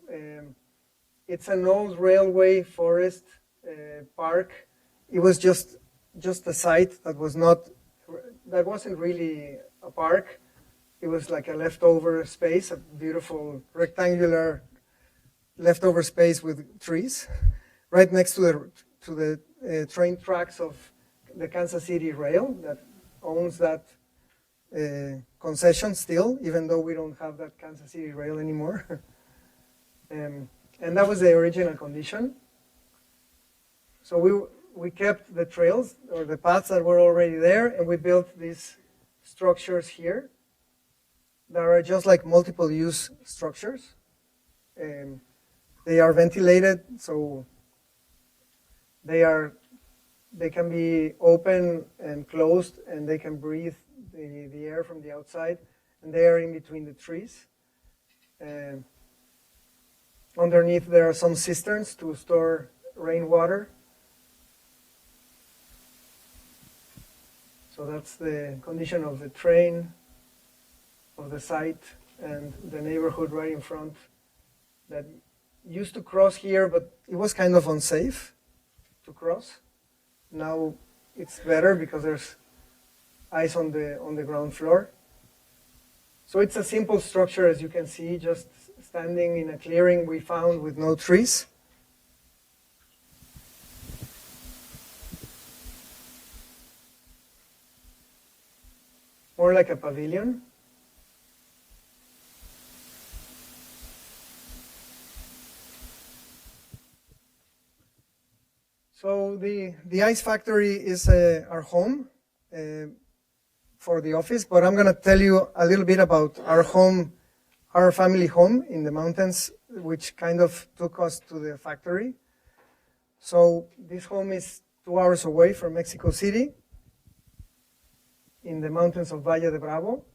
It's an old railway forest park. It was just a site that wasn't really a park. It was like a leftover space, a beautiful rectangular leftover space with trees, right next to the train tracks of the Kansas City Rail that owns that concession still, even though we don't have that Kansas City Rail anymore. And that was the original condition. So we kept the trails or the paths that were already there, and we built these structures here that are just like multiple use structures. They are ventilated, so they can be open and closed, and they can breathe the air from the outside, and they are in between the trees. Underneath there are some cisterns to store rainwater. So that's the condition of the train, of the site, and the neighborhood right in front that used to cross here, but it was kind of unsafe to cross. Now it's better because there's ice on the ground floor. So it's a simple structure, as you can see, just standing in a clearing we found with no trees. More like a pavilion. So the ice factory is our home. for the office, but I'm going to tell you a little bit about our home, our family home in the mountains, which kind of took us to the factory. So this home is 2 hours away from Mexico City in the mountains of Valle de Bravo.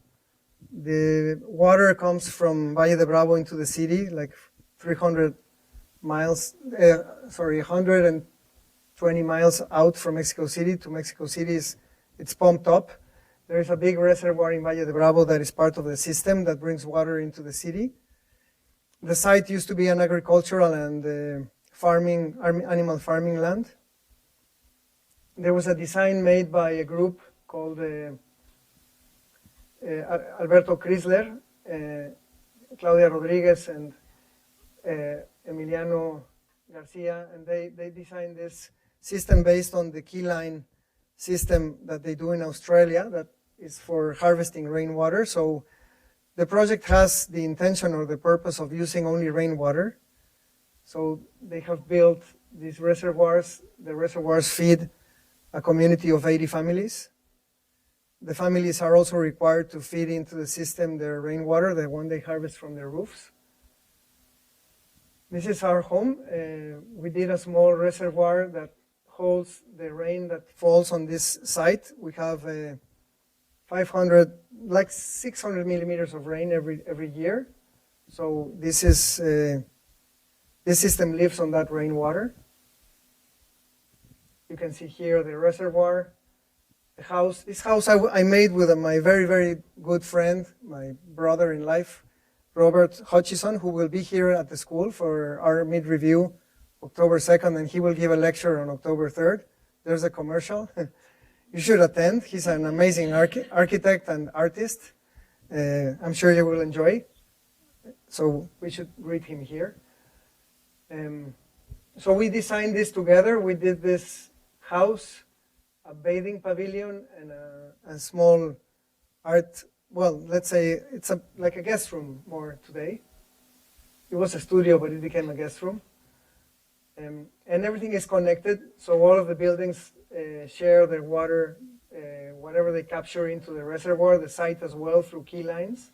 The water comes from Valle de Bravo into the city, like 120 miles out from Mexico City to Mexico City. It's pumped up. There is a big reservoir in Valle de Bravo that is part of the system that brings water into the city. The site used to be an agricultural and animal farming land. There was a design made by a group called Alberto Chrysler, Claudia Rodriguez, and Emiliano Garcia, and they designed this system based on the keyline system that they do in Australia that is for harvesting rainwater. So the project has the intention or the purpose of using only rainwater. So they have built these reservoirs. The reservoirs feed a community of 80 families. The families are also required to feed into the system their rainwater, the one they harvest from their roofs. This is our home. We did a small reservoir that holds the rain that falls on this site. We have 600 millimeters of rain every year. So this system lives on that rainwater. You can see here the reservoir. The house. This house I made with my very, very good friend, my brother in life, Robert Hutchison, who will be here at the school for our mid-review October 2nd, and he will give a lecture on October 3rd. There's a commercial. You should attend. He's an amazing architect and artist. I'm sure you will enjoy. So we should greet him here. So we designed this together. We did this house, a bathing pavilion, and a small art, well, let's say it's like a guest room more today. It was a studio, but it became a guest room. And everything is connected, so all of the buildings share their water, whatever they capture into the reservoir, the site as well through key lines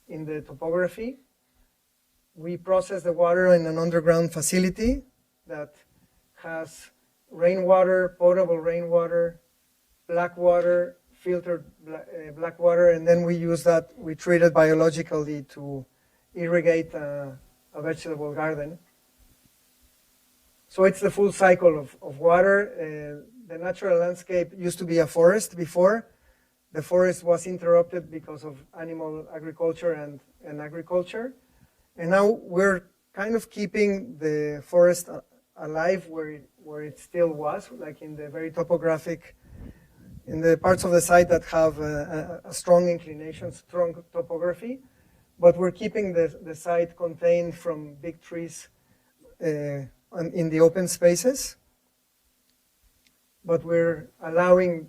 in the topography. We process the water in an underground facility that has rainwater, potable rainwater, black water, filtered black water, and then we use that, we treat it biologically to irrigate a vegetable garden. So it's the full cycle of water. The natural landscape used to be a forest before. The forest was interrupted because of animal agriculture and agriculture. And now we're kind of keeping the forest alive where it still was, like in the very topographic, in the parts of the site that have a strong inclination, strong topography. But we're keeping the site contained from big trees in the open spaces. But we're allowing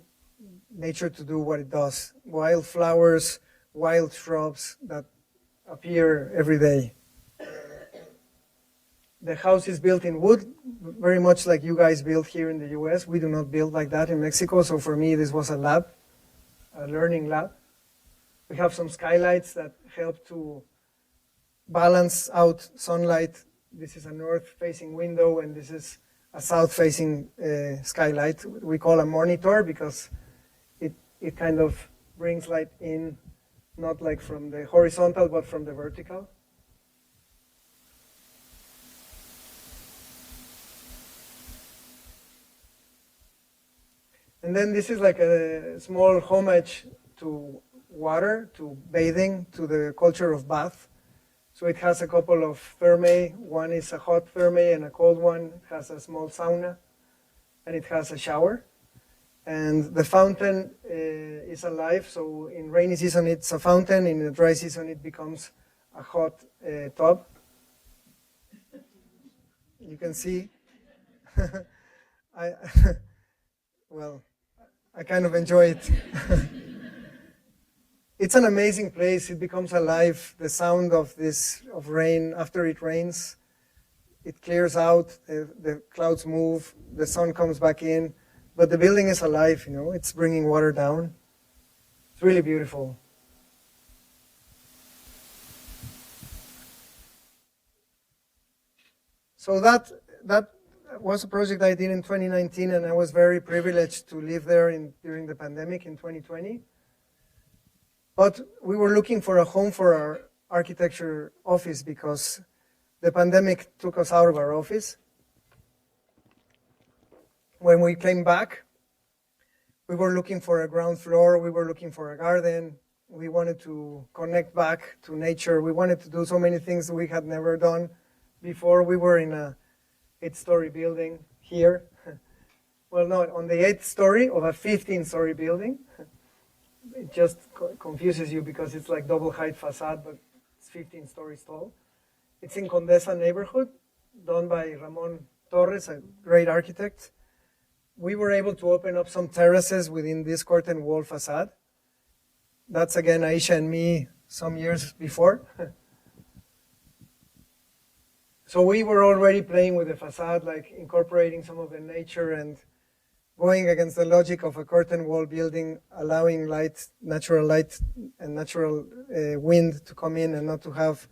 nature to do what it does. Wild flowers, wild shrubs that appear every day. The house is built in wood, very much like you guys build here in the US. We do not build like that in Mexico, so for me this was a lab, a learning lab. We have some skylights that help to balance out sunlight. This is a north-facing window, and this is a south-facing skylight. We call a monitor because it kind of brings light in, not like from the horizontal, but from the vertical. And then this is like a small homage to water, to bathing, to the culture of bath. So it has a couple of thermae. One is a hot thermae and a cold one. It has a small sauna, and it has a shower. And the fountain is alive. So in rainy season, it's a fountain. In the dry season, it becomes a hot tub. You can see. Well, I kind of enjoy it. It's an amazing place. It becomes alive. The sound of rain after it rains, it clears out. The clouds move. The sun comes back in, but the building is alive. You know, it's bringing water down. It's really beautiful. So that was a project I did in 2019, and I was very privileged to live there during the pandemic in 2020. But we were looking for a home for our architecture office because the pandemic took us out of our office. When we came back, we were looking for a ground floor, we were looking for a garden, we wanted to connect back to nature, we wanted to do so many things that we had never done before. We were in a 8-story building here. Well, no, on the 8th story of a 15-story building. It just confuses you because it's like double height facade, but it's 15 stories tall. It's in Condesa neighborhood, done by Ramon Torres, a great architect. We were able to open up some terraces within this curtain wall facade. That's again Aisha and me some years before. So we were already playing with the facade, like incorporating some of the nature and going against the logic of a curtain wall building, allowing light and natural wind to come in and not to have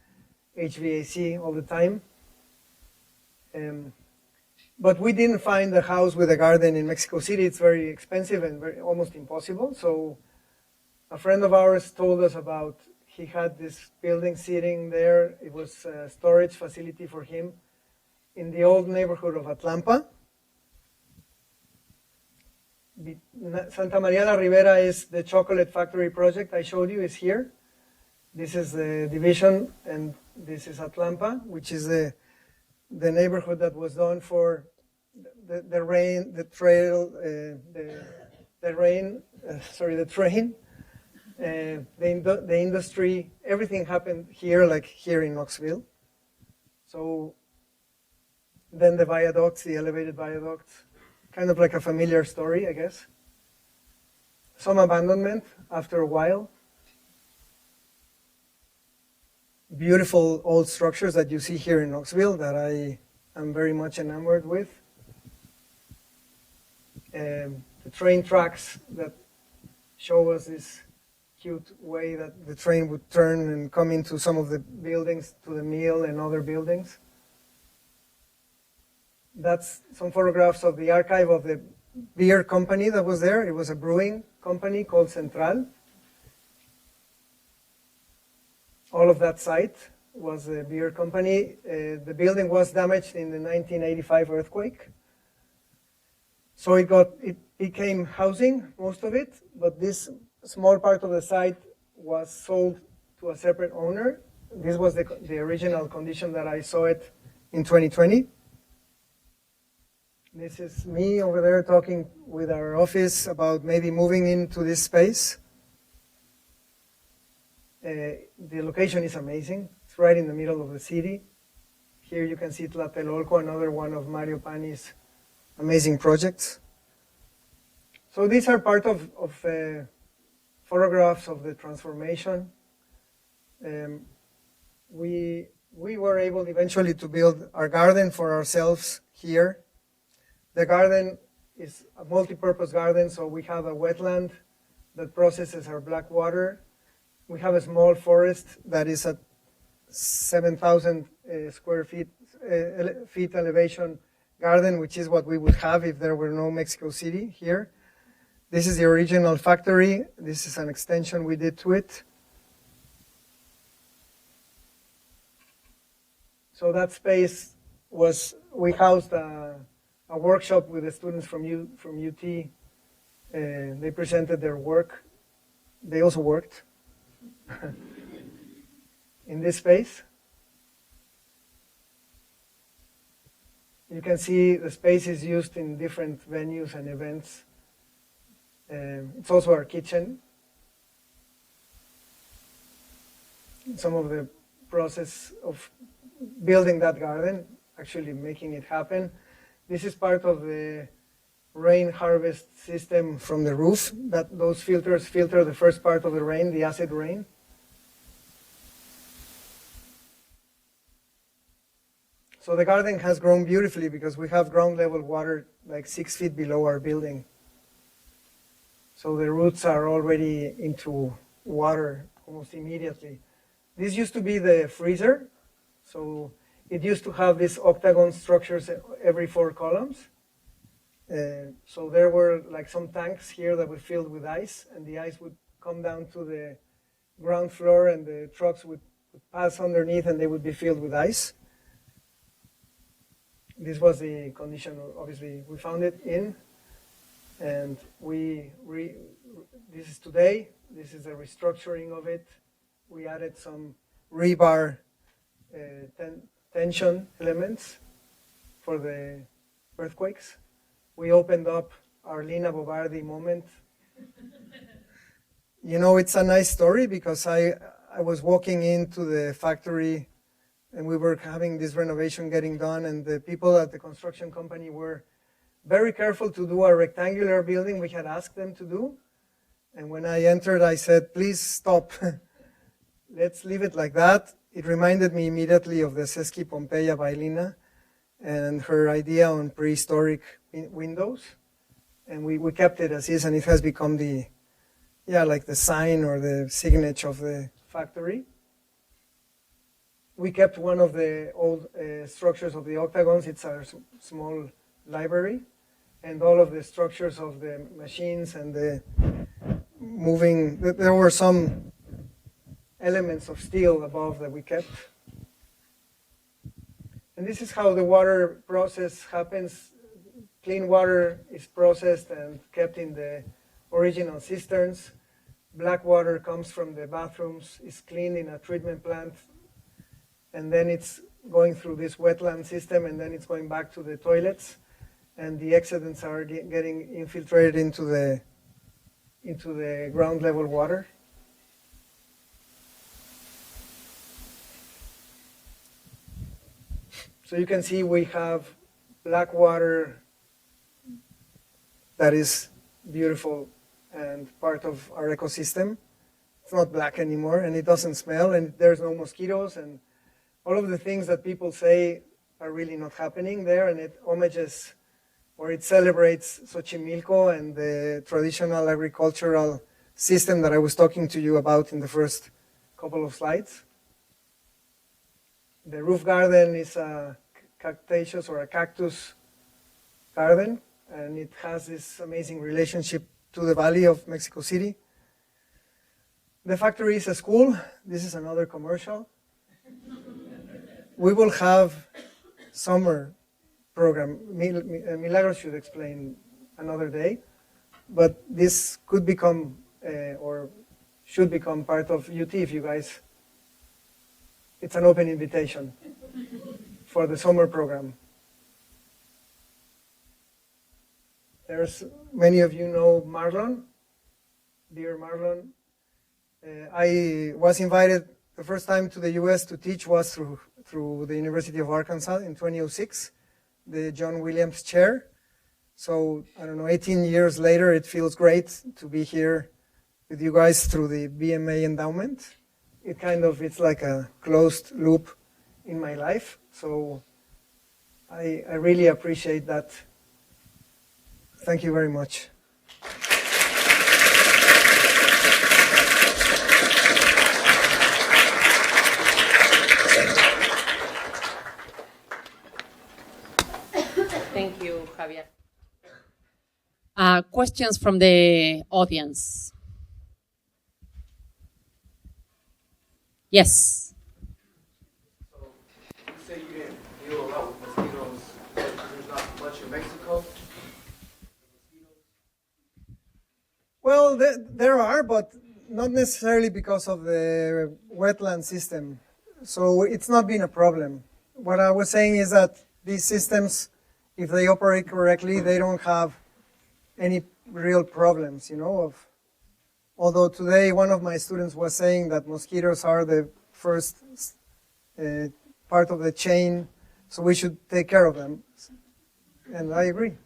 HVAC all the time. But we didn't find a house with a garden in Mexico City. It's very expensive and almost impossible. So a friend of ours told us about, he had this building sitting there. It was a storage facility for him in the old neighborhood of Atlampa. Santa Maria la Ribera is the chocolate factory project I showed you, is here. This is the division, and this is Atlampa, which is the neighborhood that was done for the rain, the trail, the train, the industry. Everything happened here, like here in Knoxville. So then the viaducts, the elevated viaducts, kind of like a familiar story, I guess. Some abandonment after a while. Beautiful old structures that you see here in Knoxville that I am very much enamored with. The train tracks that show us this cute way that the train would turn and come into some of the buildings, to the mill and other buildings. That's some photographs of the archive of the beer company that was there. It was a brewing company called Central. All of that site was a beer company. The building was damaged in the 1985 earthquake. So it became housing, most of it, but this small part of the site was sold to a separate owner. This was the original condition that I saw it in 2020. This is me over there talking with our office about maybe moving into this space. The location is amazing. It's right in the middle of the city. Here you can see Tlatelolco, another one of Mario Pani's amazing projects. So these are part of photographs of the transformation. We were able eventually to build our garden for ourselves here. The garden is a multi-purpose garden, so we have a wetland that processes our black water. We have a small forest that is at 7,000 square feet elevation garden, which is what we would have if there were no Mexico City here. This is the original factory. This is an extension we did to it. So that space was, we housed a workshop with the students from UT. They presented their work. They also worked in this space. You can see the space is used in different venues and events. It's also our kitchen. Some of the process of building that garden, actually making it happen. This is part of the rain harvest system from the roof. Those filters filter the first part of the rain, the acid rain. So the garden has grown beautifully because we have ground level water like 6 feet below our building. So the roots are already into water almost immediately. This used to be the freezer. So it used to have these octagon structures every 4 columns. So there were like some tanks here that were filled with ice, and the ice would come down to the ground floor, and the trucks would pass underneath, and they would be filled with ice. This was the condition, obviously, we found it in, and this is today. This is a restructuring of it. We added some rebar tension elements for the earthquakes. We opened up our Lina Bobardi moment. You know, it's a nice story because I was walking into the factory and we were having this renovation getting done, and the people at the construction company were very careful to do a rectangular building we had asked them to do. And when I entered, I said, please stop. Let's leave it like that. It reminded me immediately of the Sesqui Pompeia by Lina and her idea on prehistoric windows. And we kept it as is, and it has become the, like the sign or the signature of the factory. We kept one of the old structures of the octagons. It's our small library. And all of the structures of the machines and the moving, there were some elements of steel above that we kept. And this is how the water process happens. Clean water is processed and kept in the original cisterns. Black water comes from the bathrooms, is cleaned in a treatment plant, and then it's going through this wetland system, and then it's going back to the toilets, and the excedents are getting infiltrated into the ground level water. So you can see we have black water that is beautiful and part of our ecosystem. It's not black anymore, and it doesn't smell, and there's no mosquitoes, and all of the things that people say are really not happening there, and it homages or it celebrates Xochimilco and the traditional agricultural system that I was talking to you about in the first couple of slides. The roof garden is a cactaceous or a cactus garden, and it has this amazing relationship to the Valley of Mexico City. The factory is a school. This is another commercial. We will have summer program. Milagros should explain another day, but this could become or should become part of UT if you guys, it's an open invitation for the summer program. There's many of you know Marlon, dear Marlon. I was invited the first time to the US to teach was through the University of Arkansas in 2006, the John Williams Chair. So, I don't know, 18 years later, it feels great to be here with you guys through the BMA endowment. It's like a closed loop in my life. So, I really appreciate that. Thank you very much. Thank you, Javier. Questions from the audience? Yes. So you say you didn't deal a lot with mosquitoes. There's not much in Mexico. Well, there are, but not necessarily because of the wetland system. So it's not been a problem. What I was saying is that these systems, if they operate correctly, they don't have any real problems, although today one of my students was saying that mosquitoes are the first part of the chain, so we should take care of them. And I agree.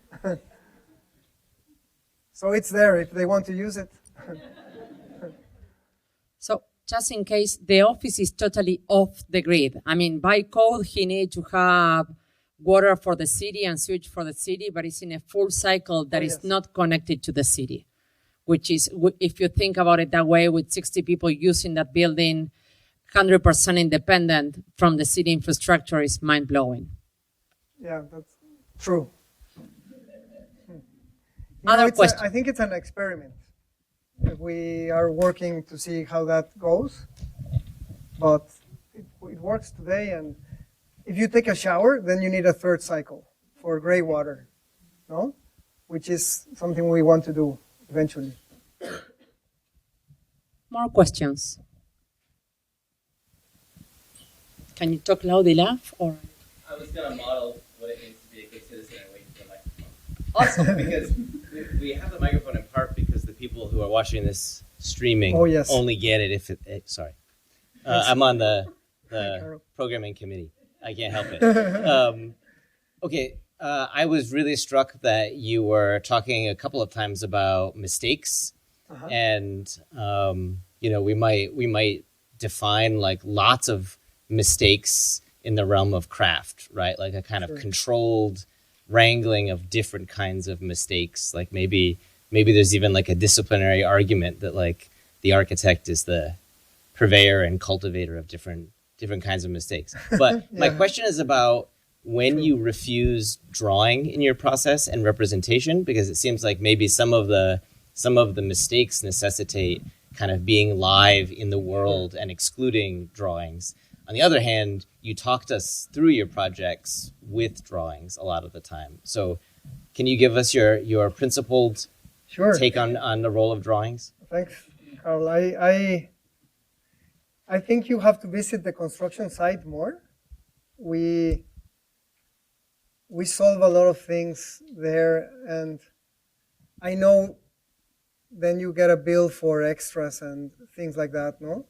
So it's there if they want to use it. So just in case, the office is totally off the grid. I mean, by code, he needs to have water for the city and sewage for the city, but it's in a full cycle that is not connected to the city. which is, if you think about it that way, with 60 people using that building, 100% independent from the city infrastructure is mind-blowing. Yeah, that's true. Other question. I think it's an experiment. We are working to see how that goes, but it works today. And if you take a shower, then you need a third cycle for gray water, no? Which is something we want to do eventually. More questions? Can you talk loud enough, or? I was going to model what it means to be a good citizen and wait for the microphone. Also, because we have the microphone in part because the people who are watching this streaming only get it if it sorry. I'm on the programming committee. I can't help it. Okay, I was really struck that you were talking a couple of times about mistakes, and we might define like lots of mistakes in the realm of craft, right? Like a kind of controlled wrangling of different kinds of mistakes. Like maybe there's even like a disciplinary argument that like the architect is the purveyor and cultivator of different kinds of mistakes. But my question is about when you refuse drawing in your process and representation, because it seems like maybe some of the mistakes necessitate kind of being live in the world and excluding drawings. On the other hand, you talked us through your projects with drawings a lot of the time. So can you give us your principled take on the role of drawings? Thanks, Carl. I think you have to visit the construction site more. We solve a lot of things there, and I know then you get a bill for extras and things like that, no?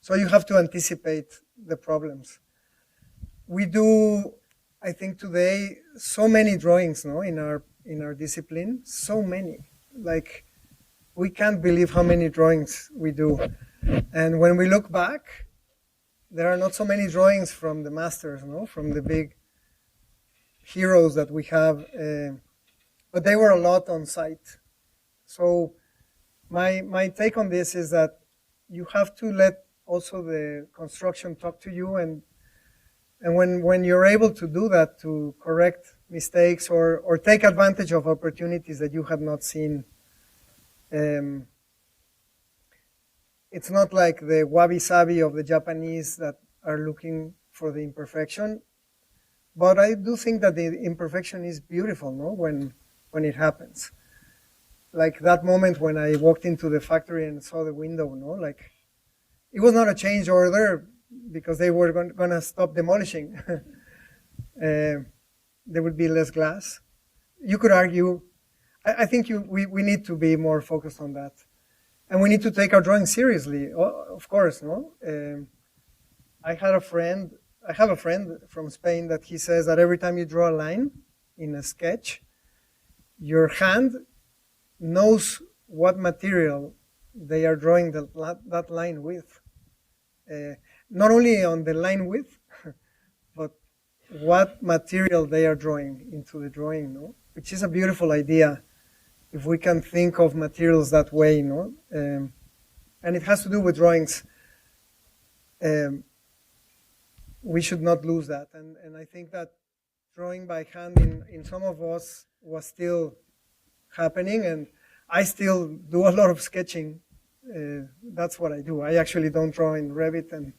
So you have to anticipate the problems. We do, I think today, so many drawings, no, in our discipline, so many. Like, we can't believe how many drawings we do. And when we look back, there are not so many drawings from the masters, no, from the big heroes that we have, but they were a lot on site. So my take on this is that you have to let also the construction talk to you, and when you're able to do that, to correct mistakes or take advantage of opportunities that you had not seen. It's not like the wabi-sabi of the Japanese that are looking for the imperfection, but I do think that the imperfection is beautiful, no? When it happens. Like that moment when I walked into the factory and saw the window, no? Like, it was not a change order because they were going to stop demolishing. There would be less glass. You could argue, I think we need to be more focused on that. And we need to take our drawing seriously, of course, no? I have a friend from Spain that he says that every time you draw a line in a sketch, your hand knows what material they are drawing that line with. Not only on the line width, but what material they are drawing into the drawing, no? Which is a beautiful idea if we can think of materials that way, no? And it has to do with drawings. We should not lose that. And I think that drawing by hand in some of us was still happening, and I still do a lot of sketching. That's what I do. I actually don't draw in Revit, and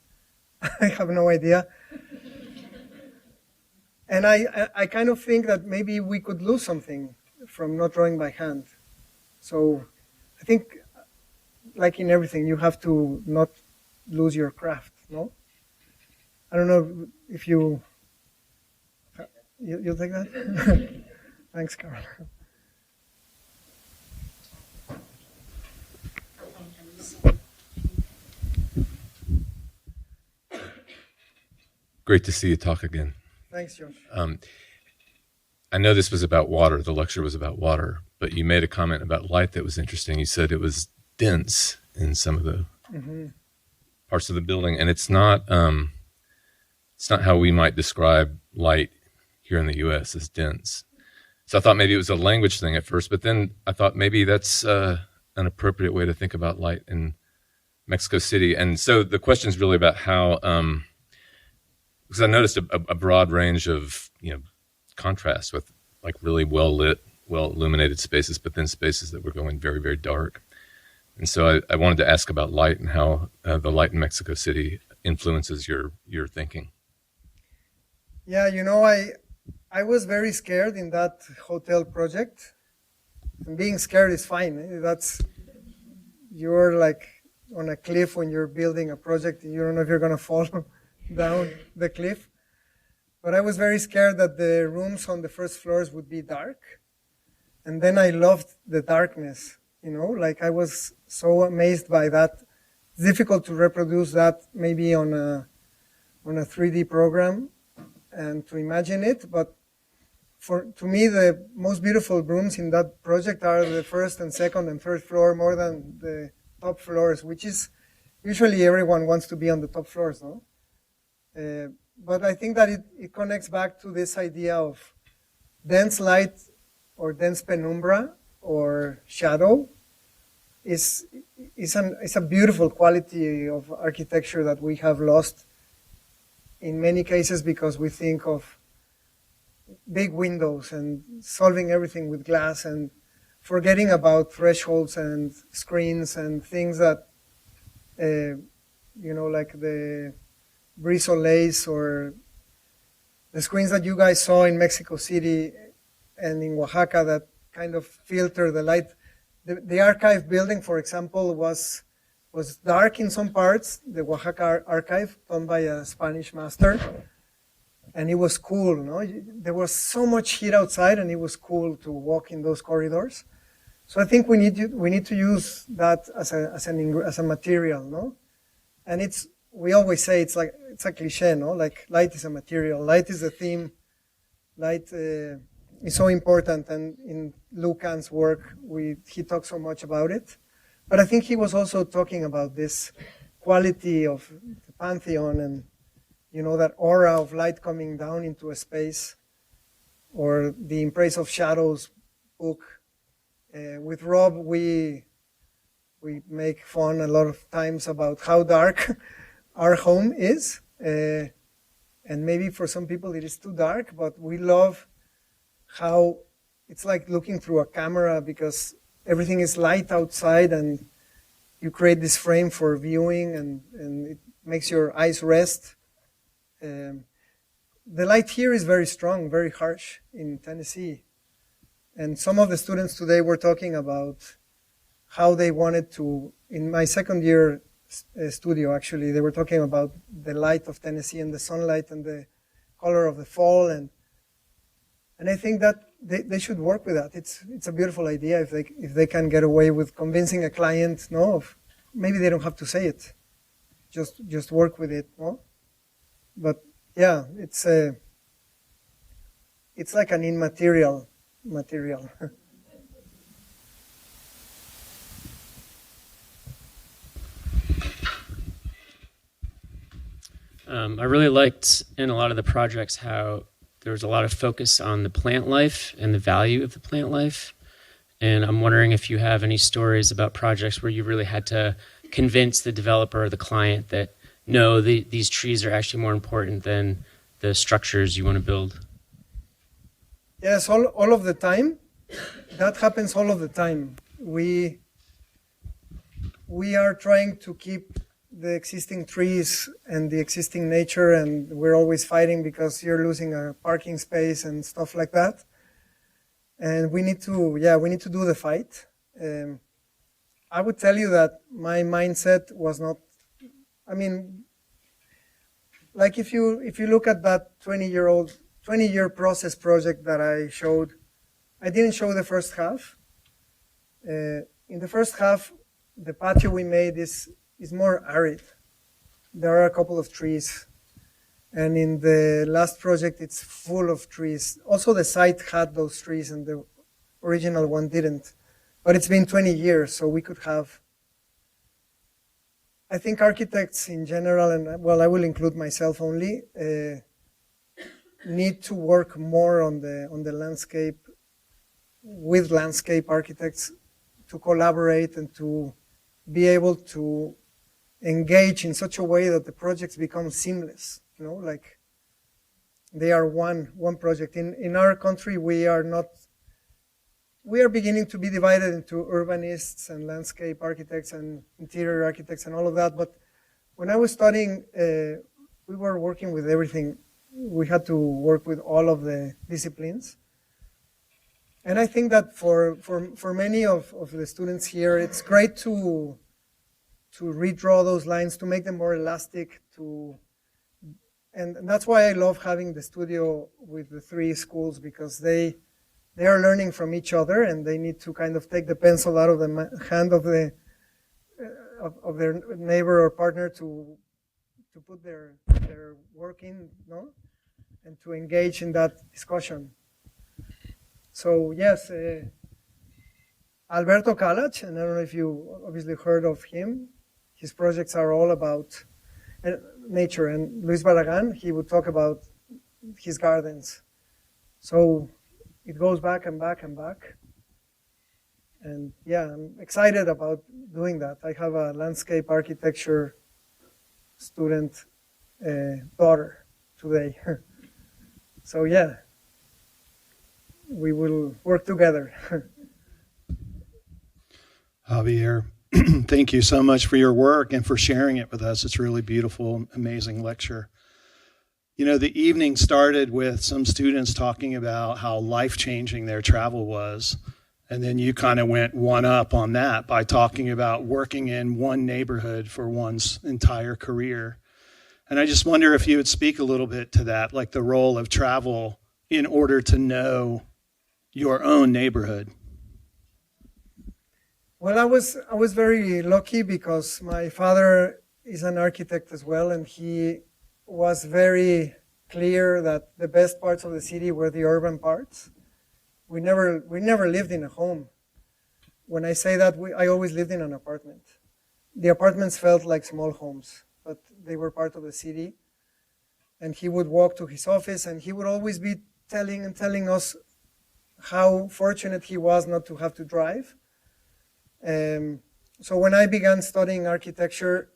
I have no idea. And I kind of think that maybe we could lose something from not drawing by hand. So I think, like in everything, you have to not lose your craft, no? I don't know if you'll take that? Thanks, Carl. Great to see you talk again. Thanks, Josh. I know this was about water. The lecture was about water, but you made a comment about light that was interesting. You said it was dense in some of the parts of the building, and it's not how we might describe light here in the U.S. as dense. So I thought maybe it was a language thing at first, but then I thought maybe that's an appropriate way to think about light in Mexico City. And so the question is really about how, because I noticed a broad range of, contrast with like really well lit, well illuminated spaces, but then spaces that were going very, very dark. And so I wanted to ask about light and how the light in Mexico City influences your thinking. Yeah, I was very scared in that hotel project. And being scared is fine. You're like on a cliff when you're building a project and you don't know if you're going to fall down the cliff. But I was very scared that the rooms on the first floors would be dark. And then I loved the darkness, I was so amazed by that. It's difficult to reproduce that maybe on a 3D program and to imagine it, but to me, the most beautiful rooms in that project are the first and second and third floor more than the top floors, which is usually everyone wants to be on the top floors, no? But I think that it connects back to this idea of dense light or dense penumbra or shadow is a beautiful quality of architecture that we have lost in many cases because we think of big windows and solving everything with glass and forgetting about thresholds and screens and things that, like the brise soleils or the screens that you guys saw in Mexico City and in Oaxaca that kind of filter the light. The archive building, for example, was dark in some parts, the Oaxaca archive done by a Spanish master. And it was cool, There was so much heat outside, and it was cool to walk in those corridors. So I think we need to use that as a material, And we always say it's a cliche, Like light is a material, light is a theme, light is so important. And in Lucan's work, he talks so much about it. But I think he was also talking about this quality of the Pantheon and that aura of light coming down into a space, or the Embrace of Shadows book. With Rob, we make fun a lot of times about how dark our home is. And maybe for some people it is too dark, but we love how it's like looking through a camera because everything is light outside and you create this frame for viewing and it makes your eyes rest. The light here is very strong, very harsh in Tennessee. And some of the students today were talking about how they wanted to, in my second year studio actually, they were talking about the light of Tennessee and the sunlight and the color of the fall. And I think that they should work with that. It's a beautiful idea if they can get away with convincing a client, maybe they don't have to say it. Just work with it, But yeah, it's like an immaterial material. I really liked in a lot of the projects how there was a lot of focus on the plant life and the value of the plant life. And I'm wondering if you have any stories about projects where you really had to convince the developer or the client that no, these trees are actually more important than the structures you want to build. Yes, all of the time. That happens all of the time. We are trying to keep the existing trees and the existing nature, and we're always fighting because you're losing a parking space and stuff like that. And we need to do the fight. I would tell you that my mindset was not, like if you look at that 20-year process project that I showed, I didn't show the first half. In the first half, the patio we made is more arid. There are a couple of trees. And in the last project, it's full of trees. Also, the site had those trees and the original one didn't. But it's been 20 years, so we could have. I think architects in general, and well, I will include myself only, need to work more on the landscape with landscape architects to collaborate and to be able to engage in such a way that the projects become seamless, like they are one project. In our country, we are beginning to be divided into urbanists and landscape architects and interior architects and all of that. But when I was studying, we were working with everything. We had to work with all of the disciplines. And I think that for many of the students here, it's great to redraw those lines, to make them more elastic, and that's why I love having the studio with the three schools, because they are learning from each other, and they need to kind of take the pencil out of the hand of of their neighbor or partner to put their work in, and to engage in that discussion. So yes, Alberto Kalach, and I don't know if you obviously heard of him. His projects are all about nature, and Luis Barragan, he would talk about his gardens. So it goes back and back and back. And yeah, I'm excited about doing that. I have a landscape architecture student daughter today. So yeah, we will work together. Javier, thank you so much for your work and for sharing it with us. It's really beautiful, amazing lecture. The evening started with some students talking about how life-changing their travel was. And then you kind of went one up on that by talking about working in one neighborhood for one's entire career. And I just wonder if you would speak a little bit to that, like the role of travel in order to know your own neighborhood. Well, I was very lucky because my father is an architect as well, and he was very clear that the best parts of the city were the urban parts. We never lived in a home. When I say that, I always lived in an apartment. The apartments felt like small homes, but they were part of the city. And he would walk to his office, and he would always be telling us how fortunate he was not to have to drive. So when I began studying architecture,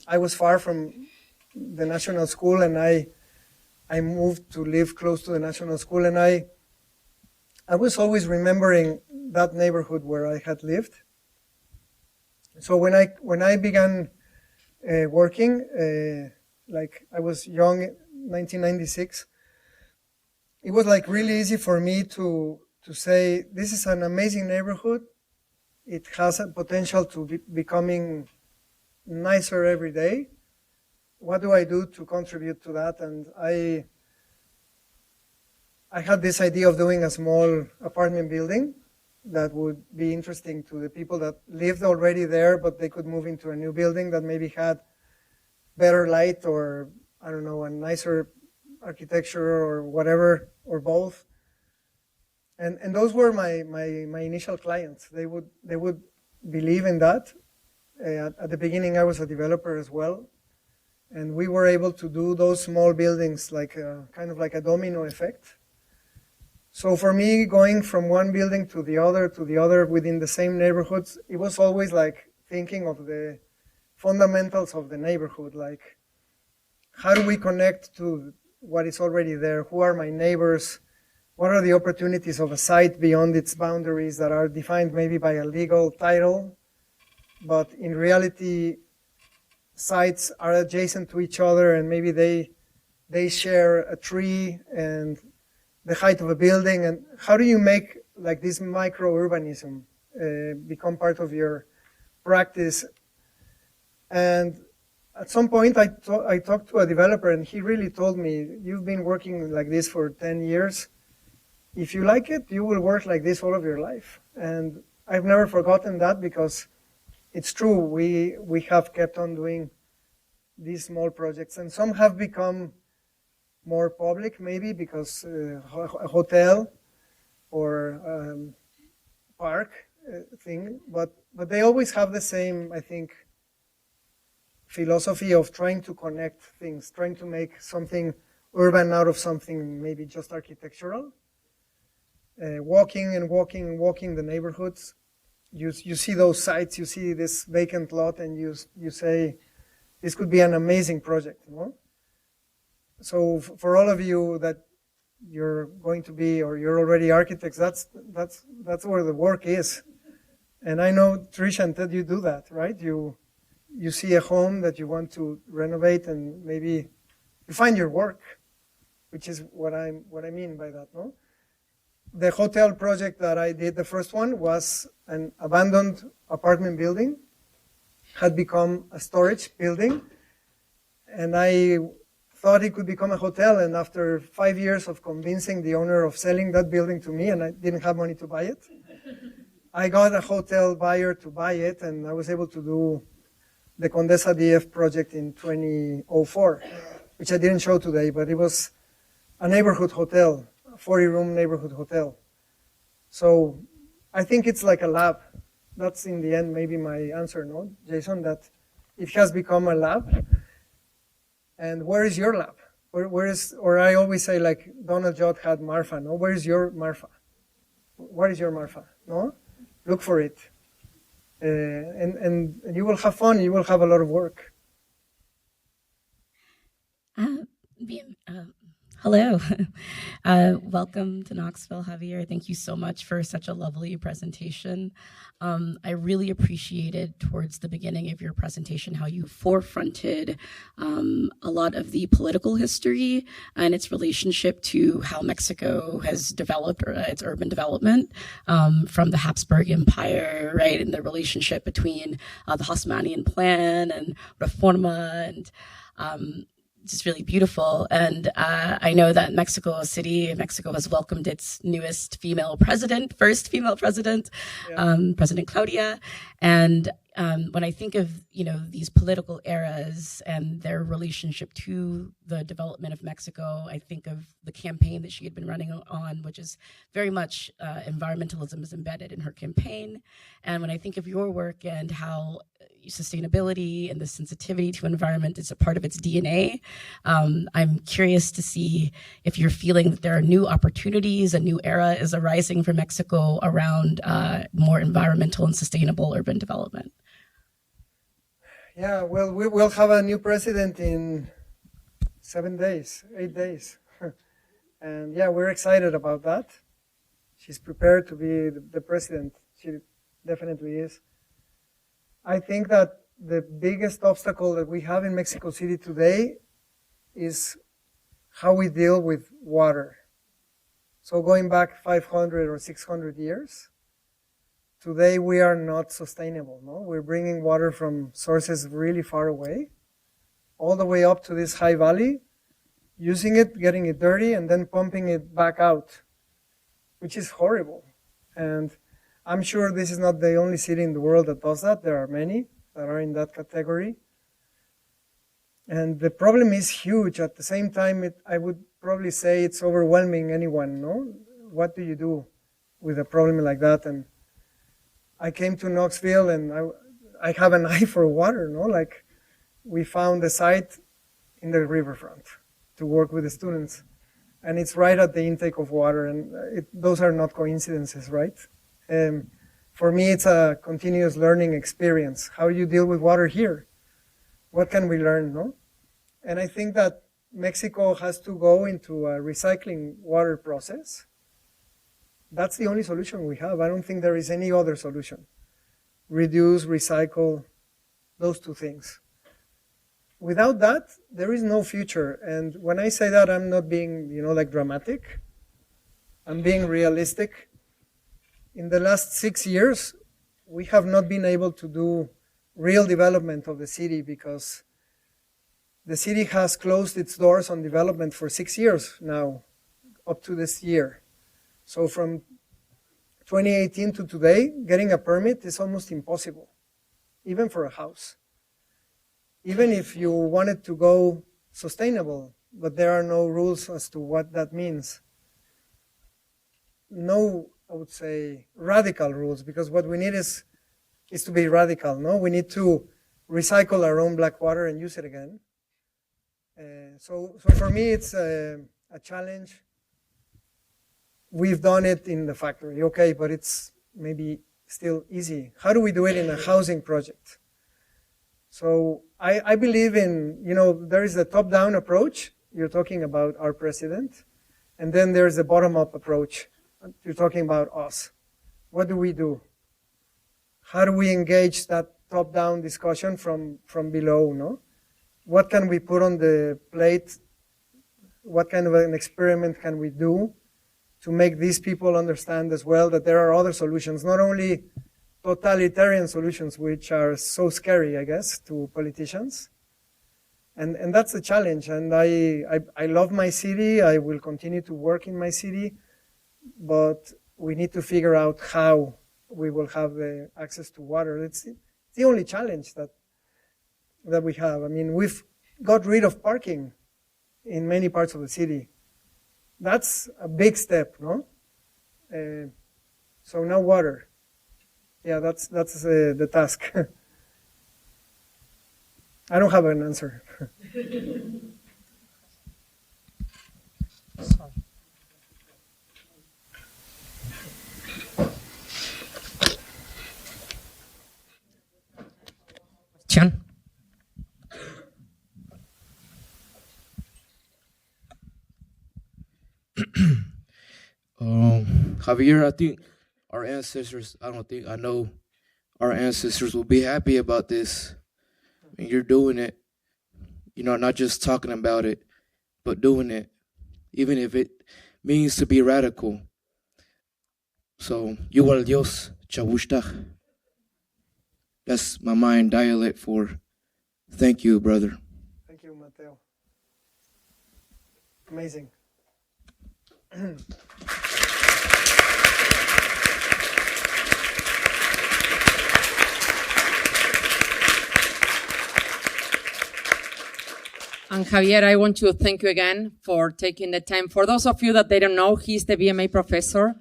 I was far from the national school, and I moved to live close to the national school, and I was always remembering that neighborhood where I had lived. So when I began working, like I was young, 1996, it was like really easy for me to say, this is an amazing neighborhood. It has a potential to be becoming nicer every day. What do I do to contribute to that? And I had this idea of doing a small apartment building that would be interesting to the people that lived already there, but they could move into a new building that maybe had better light, or I don't know, a nicer architecture or whatever, or both. And those were my initial clients. They would believe in that. At the beginning, I was a developer as well, and we were able to do those small buildings like kind of like a domino effect. So for me, going from one building to the other within the same neighborhoods, it was always like thinking of the fundamentals of the neighborhood, like how do we connect to what is already there? Who are my neighbors? What are the opportunities of a site beyond its boundaries that are defined maybe by a legal title, but in reality, sites are adjacent to each other, and maybe they share a tree and the height of a building. And how do you make like this micro-urbanism become part of your practice? And at some point, I talked to a developer, and he really told me, you've been working like this for 10 years. If you like it, you will work like this all of your life. And I've never forgotten that, because it's true. We have kept on doing these small projects, and some have become more public, maybe because a hotel or park thing, but they always have the same, I think, philosophy of trying to connect things, trying to make something urban out of something maybe just architectural. Walking the neighborhoods. you see those sites, you see this vacant lot, and you say, this could be an amazing project, you know? So for all of you that you're going to be, or you're already architects, that's where the work is. And I know Trish and Ted, you do that, right? You see a home that you want to renovate, and maybe you find your work, which is what I mean by that, no? The hotel project that I did, the first one, was an abandoned apartment building, had become a storage building, and I thought it could become a hotel, and after 5 years of convincing the owner of selling that building to me, and I didn't have money to buy it, I got a hotel buyer to buy it, and I was able to do the Condesa DF project in 2004, which I didn't show today, but it was a neighborhood hotel, a 40-room neighborhood hotel. So I think it's like a lab. That's in the end maybe my answer, no, Jason, that it has become a lab. And where is your lab? Where is, or I always say, like Donald Judd had Marfa, no? Where is your Marfa? What is your Marfa? No? Look for it. And you will have fun, you will have a lot of work. Hello. Welcome to Knoxville, Javier. Thank you so much for such a lovely presentation. I really appreciated towards the beginning of your presentation how you forefronted a lot of the political history and its relationship to how Mexico has developed its urban development from the Habsburg Empire, right, and the relationship between the Haussmannian plan and Reforma, and just really beautiful. And I know that Mexico has welcomed its newest first female president, President Claudia. And when I think of, these political eras and their relationship to the development of Mexico, I think of the campaign that she had been running on, which is very much environmentalism is embedded in her campaign. And when I think of your work and how sustainability and the sensitivity to environment is a part of its DNA, I'm curious to see if you're feeling that there are new opportunities, a new era is arising for Mexico around more environmental and sustainable urban development. Yeah, well, we will have a new president in 8 days. And yeah, we're excited about that. She's prepared to be the president. She definitely is. I think that the biggest obstacle that we have in Mexico City today is how we deal with water. So going back 500 or 600 years, today we are not sustainable. No, we're bringing water from sources really far away, all the way up to this high valley, using it, getting it dirty, and then pumping it back out, which is horrible. And I'm sure this is not the only city in the world that does that. There are many that are in that category. And the problem is huge. At the same time, I would probably say it's overwhelming anyone, no? What do you do with a problem like that? And I came to Knoxville, and I have an eye for water, no? Like, we found a site in the riverfront to work with the students. And it's right at the intake of water, and those are not coincidences, right? For me, it's a continuous learning experience. How you deal with water here? What can we learn, no? And I think that Mexico has to go into a recycling water process. That's the only solution we have. I don't think there is any other solution. Reduce, recycle, those two things. Without that, there is no future. And when I say that, I'm not being, like dramatic. I'm being realistic. In the last 6 years, we have not been able to do real development of the city because the city has closed its doors on development for 6 years now, up to this year. So from 2018 to today, getting a permit is almost impossible, even for a house. Even if you wanted to go sustainable, but there are no rules as to what that means. No, I would say, radical rules, because what we need is to be radical, no? We need to recycle our own black water and use it again. So for me, it's a challenge. We've done it in the factory, okay, but it's maybe still easy. How do we do it in a housing project? So I believe in, there is a top-down approach. You're talking about our president. And then there's a bottom-up approach. You're talking about us. What do we do? How do we engage that top-down discussion from below, no? What can we put on the plate? What kind of an experiment can we do to make these people understand as well that there are other solutions, not only totalitarian solutions, which are so scary, I guess, to politicians. And that's the challenge. And I love my city. I will continue to work in my city. But we need to figure out how we will have the access to water. It's the only challenge that we have. I mean, we've got rid of parking in many parts of the city. That's a big step, no? So now water. Yeah, that's the task. I don't have an answer. Question? Javier, I think our ancestors, I know our ancestors will be happy about this. And you're doing it, not just talking about it, but doing it, even if it means to be radical. So, Yuval Dios, Chawushtach. That's my Mayan dialect for thank you, brother. Thank you, Mateo. Amazing. And Javier, I want to thank you again for taking the time. For those of you that they don't know, he's the BMA professor.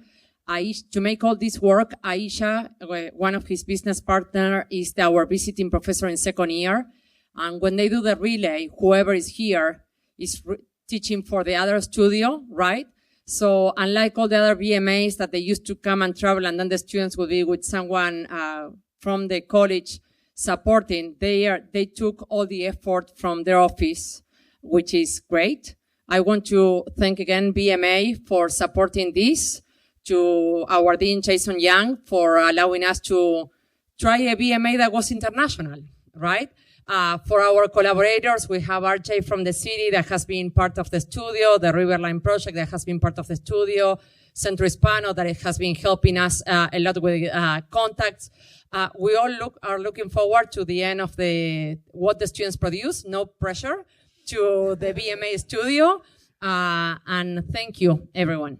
To make all this work, Aisha, one of his business partners, is our visiting professor in second year. And when they do the relay, whoever is here is teaching for the other studio, right? So unlike all the other BMAs that they used to come and travel and then the students would be with someone from the college supporting, they took all the effort from their office, which is great. I want to thank again BMA for supporting this, to our Dean Jason Young for allowing us to try a BMA that was international, right? For our collaborators, we have RJ from the city that has been part of the studio, the Riverline project that has been part of the studio, Centro Hispano that has been helping us a lot with contacts. We all are looking forward to the end of what the students produce, no pressure, to the BMA studio. And thank you, everyone.